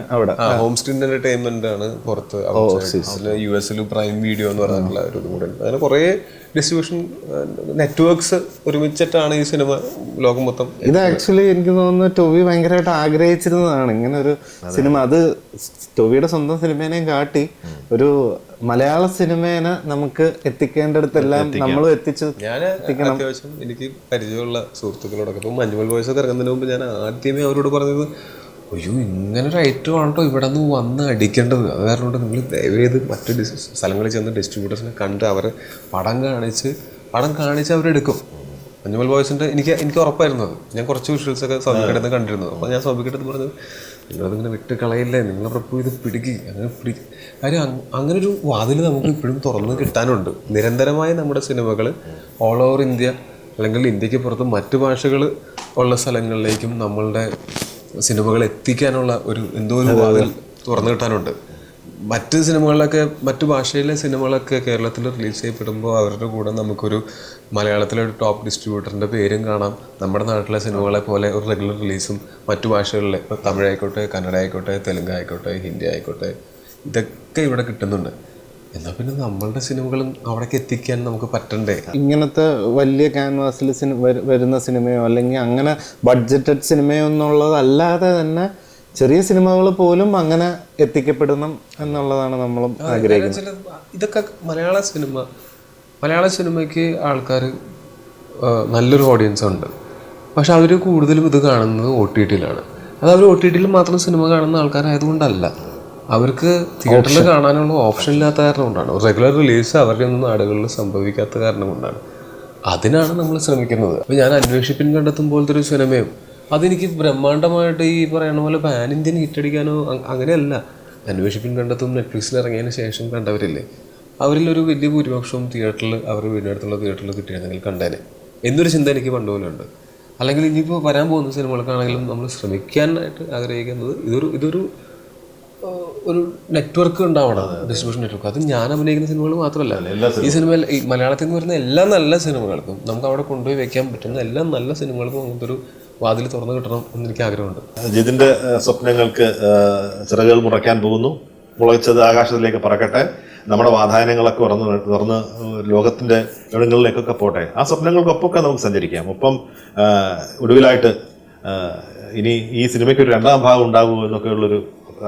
S4: എന്റർടൈൻമെന്റ് ആണ് പുറത്ത്. US പ്രൈം വീഡിയോ എന്ന് പറഞ്ഞിട്ടുള്ള ഒരു ഇതും കൂടെ. അങ്ങനെ കുറെ ഡിസ്ട്രിബ്യൂഷൻ നെറ്റ്വർക്ക്സ് ഒരുമിച്ചിട്ടാണ് ഈ സിനിമ ലോകം മൊത്തം.
S6: ഇത് ആക്ച്വലി എനിക്ക് തോന്നുന്നു ടോവി ഭയങ്കരമായിട്ട് ആഗ്രഹിച്ചിരുന്നതാണ് ഇങ്ങനെ ഒരു സിനിമ. അത് ടോവിയുടെ സ്വന്തം സിനിമേനെയും കാട്ടി ഒരു മലയാള സിനിമേനെ നമുക്ക് എത്തിക്കേണ്ടടുത്തെല്ലാം നമ്മളും
S4: ഞാൻ അത്യാവശ്യം എനിക്ക് പരിചയമുള്ള സുഹൃത്തുക്കളോടൊക്കെ ഇപ്പം മഞ്ഞുമൽ ബോയ്സ് ഒക്കെ ഇറങ്ങുന്നതിന് മുമ്പ് ഞാൻ ആദ്യമേ അവരോട് പറഞ്ഞത്, അയ്യോ ഇങ്ങനെ ഒരു ഐറ്റം ആണോ ഇവിടെ നിന്ന് വന്ന് അടിക്കേണ്ടത്. അത് കാരണം കൊണ്ട് നിങ്ങൾ ദയവേത് മറ്റു സ്ഥലങ്ങളിൽ ചെന്ന് ഡിസ്ട്രിബ്യൂട്ടേഴ്സിനെ കണ്ട് അവരെ പടം കാണിച്ച് അവരെടുക്കും. മഞ്ഞുമൽ ബോയ്സിൻ്റെ എനിക്ക് ഉറപ്പായിരുന്നു അത്. ഞാൻ കുറച്ച് വിഷ്വൽസൊക്കെ സൗബിക്കടുത്ത് കണ്ടിരുന്നു. അപ്പോൾ ഞാൻ സൗബിക്കടുത്ത് പറഞ്ഞത്, നിങ്ങളതിങ്ങനെ വിട്ട് കളയില്ലേ, നിങ്ങളവിടെ പോയി ഇത് കാര്യം അങ്ങനൊരു വാതിൽ നമുക്ക് ഇപ്പോഴും തുറന്ന് കിട്ടാനുണ്ട്. നിരന്തരമായി നമ്മുടെ സിനിമകൾ ഓൾ ഓവർ ഇന്ത്യ അല്ലെങ്കിൽ ഇന്ത്യക്ക് പുറത്ത് മറ്റു ഭാഷകൾ ഉള്ള സ്ഥലങ്ങളിലേക്കും നമ്മളുടെ സിനിമകൾ എത്തിക്കാനുള്ള എന്തോ ഒരു വാതിൽ തുറന്നു കിട്ടാനുണ്ട്. മറ്റു ഭാഷയിലെ സിനിമകളൊക്കെ കേരളത്തിൽ റിലീസ് ചെയ്യപ്പെടുമ്പോൾ അവരുടെ കൂടെ നമുക്കൊരു മലയാളത്തിലെ ഒരു ടോപ്പ് ഡിസ്ട്രിബ്യൂട്ടറിൻ്റെ പേരും കാണാം. നമ്മുടെ നാട്ടിലെ സിനിമകളെ പോലെ ഒരു റെഗുലർ റിലീസും മറ്റു ഭാഷകളിലെ, ഇപ്പോൾ തമിഴായിക്കോട്ടെ, കന്നഡ ആയിക്കോട്ടെ, തെലുങ്ക് ആയിക്കോട്ടെ, ഹിന്ദി ആയിക്കോട്ടെ, ഇതൊക്കെ ഇവിടെ കിട്ടുന്നുണ്ട്. എന്നാൽ പിന്നെ നമ്മളുടെ സിനിമകളും അവിടേക്ക് എത്തിക്കാൻ നമുക്ക് പറ്റണ്ടേ?
S6: ഇങ്ങനത്തെ വലിയ ക്യാൻവാസിൽ വരുന്ന സിനിമയോ അല്ലെങ്കിൽ അങ്ങനെ ബഡ്ജറ്റഡ് സിനിമയോ എന്നുള്ളതല്ലാതെ തന്നെ ചെറിയ സിനിമകൾ പോലും അങ്ങനെ എത്തിക്കപ്പെടണം എന്നുള്ളതാണ് നമ്മളും ആഗ്രഹിക്കുന്നത്.
S4: ഇതൊക്കെ മലയാള സിനിമയ്ക്ക് ആൾക്കാർ നല്ലൊരു ഓഡിയൻസ് ഉണ്ട്. പക്ഷെ അവർ കൂടുതലും ഇത് കാണുന്നത് OTT-യിലാണ്. അത് അവർ OTT-യിൽ മാത്രം സിനിമ കാണുന്ന ആൾക്കാരായതുകൊണ്ടല്ല, അവർക്ക് തിയേറ്ററിൽ കാണാനുള്ള ഓപ്ഷൻ ഇല്ലാത്ത കാരണം കൊണ്ടാണ്. റെഗുലർ റിലീസ് അവരുടെ ഒന്നും നാടുകളിൽ സംഭവിക്കാത്ത കാരണം കൊണ്ടാണ്. അതിനാണ് നമ്മൾ ശ്രമിക്കുന്നത്. അപ്പോൾ ഞാൻ അന്വേഷിപ്പിൻ കണ്ടെത്തും പോലത്തെ ഒരു സിനിമയും അതെനിക്ക് ബ്രഹ്മാണ്ഡമായിട്ട് ഈ പറയുന്ന പോലെ പാൻ ഇന്ത്യൻ ഹിറ്റടിക്കാനോ അങ്ങനെയല്ല. അന്വേഷിപ്പിൻ കണ്ടെത്തും നെറ്റ്ഫ്ലിക്സിൽ ഇറങ്ങിയതിന് ശേഷം കണ്ടവരില്ലേ, അവരിലൊരു വലിയ ഭൂരിപക്ഷവും തിയേറ്ററിൽ അവർ വീടിനടുത്തുള്ള തിയേറ്ററിൽ കിട്ടിയിരുന്നെങ്കിൽ കണ്ടേനെ എന്നൊരു ചിന്ത എനിക്ക് പണ്ടുപോലെ ഉണ്ട്. അല്ലെങ്കിൽ ഇനിയിപ്പോൾ വരാൻ പോകുന്ന സിനിമകൾക്കാണെങ്കിലും നമ്മൾ ശ്രമിക്കാനായിട്ട് ആഗ്രഹിക്കുന്നത് ഇതൊരു ഒരു നെറ്റ്വർക്ക് ഉണ്ടാവണം, ഡിസ്ട്രിബ്യൂഷൻ നെറ്റ്വർക്ക്. അത് ഞാൻ അഭിനയിക്കുന്ന സിനിമകൾ മാത്രമല്ല, ഈ സിനിമയിൽ ഈ മലയാളത്തിൽ നിന്ന് വരുന്ന എല്ലാ നല്ല സിനിമകൾക്കും നമുക്ക് അവിടെ കൊണ്ടുപോയി വെക്കാൻ പറ്റുന്ന എല്ലാ നല്ല സിനിമകൾക്കും അങ്ങനത്തെ ഒരു വാതിൽ തുറന്നു കിട്ടണം എന്ന് എനിക്ക് ആഗ്രഹമുണ്ട്.
S3: ജിതിൻ്റെ സ്വപ്നങ്ങൾക്ക് ചിറകുകൾ മുളയ്ക്കാൻ പോകുന്നു. മുളച്ചത് ആകാശത്തിലേക്ക് പറക്കട്ടെ. നമ്മുടെ വാതായനങ്ങളൊക്കെ തുറന്ന് ലോകത്തിൻ്റെ എവിടങ്ങളിലേക്കൊക്കെ പോട്ടെ. ആ സ്വപ്നങ്ങൾക്കൊപ്പമൊക്കെ നമുക്ക് സഞ്ചരിക്കാം. ഒപ്പം ഒടുവിലായിട്ട് ഇനി ഈ സിനിമയ്ക്ക് ഒരു 2ാം ഭാഗം ഉണ്ടാകുമോ എന്നൊക്കെ ഉള്ളൊരു,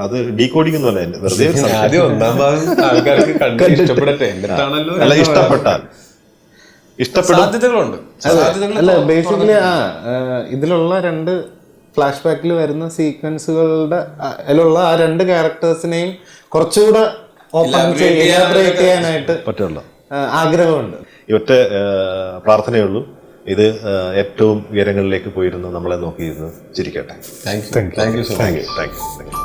S3: അത് ഡീകോഡിംഗ് ഒന്നുമല്ല, വെറുതെ
S4: ആദ്യം 1ാം ഭാഗം ആൾക്കാർക്ക് ഇഷ്ടപ്പെടട്ടെ, എന്നിട്ടാണല്ലോ
S3: അല്ല ഇഷ്ടപ്പെട്ടാൽ
S4: സാധ്യതകളുണ്ട്.
S6: അല്ല ബേസിക്കലി ഇതിലുള്ള 2 ഫ്ലാഷ് ബാക്കിൽ വരുന്ന സീക്വൻസുകളുടെ അതിലുള്ള ആ 2 ക്യാരക്ടേഴ്സിനെയും കുറച്ചുകൂടെ ഓപ്പൺ ചെയ്യാനായിട്ട്
S3: പറ്റുള്ളൂ
S6: ആഗ്രഹമുണ്ട്.
S3: ഒറ്റ പ്രാർത്ഥനയുള്ളൂ, ഇത് ഏറ്റവും ഉയരങ്ങളിലേക്ക് പോയിരുന്ന് നമ്മളെ നോക്കിയിരുന്ന് ചിരിക്കട്ടെ.
S4: Thank you so much.
S3: Thank U.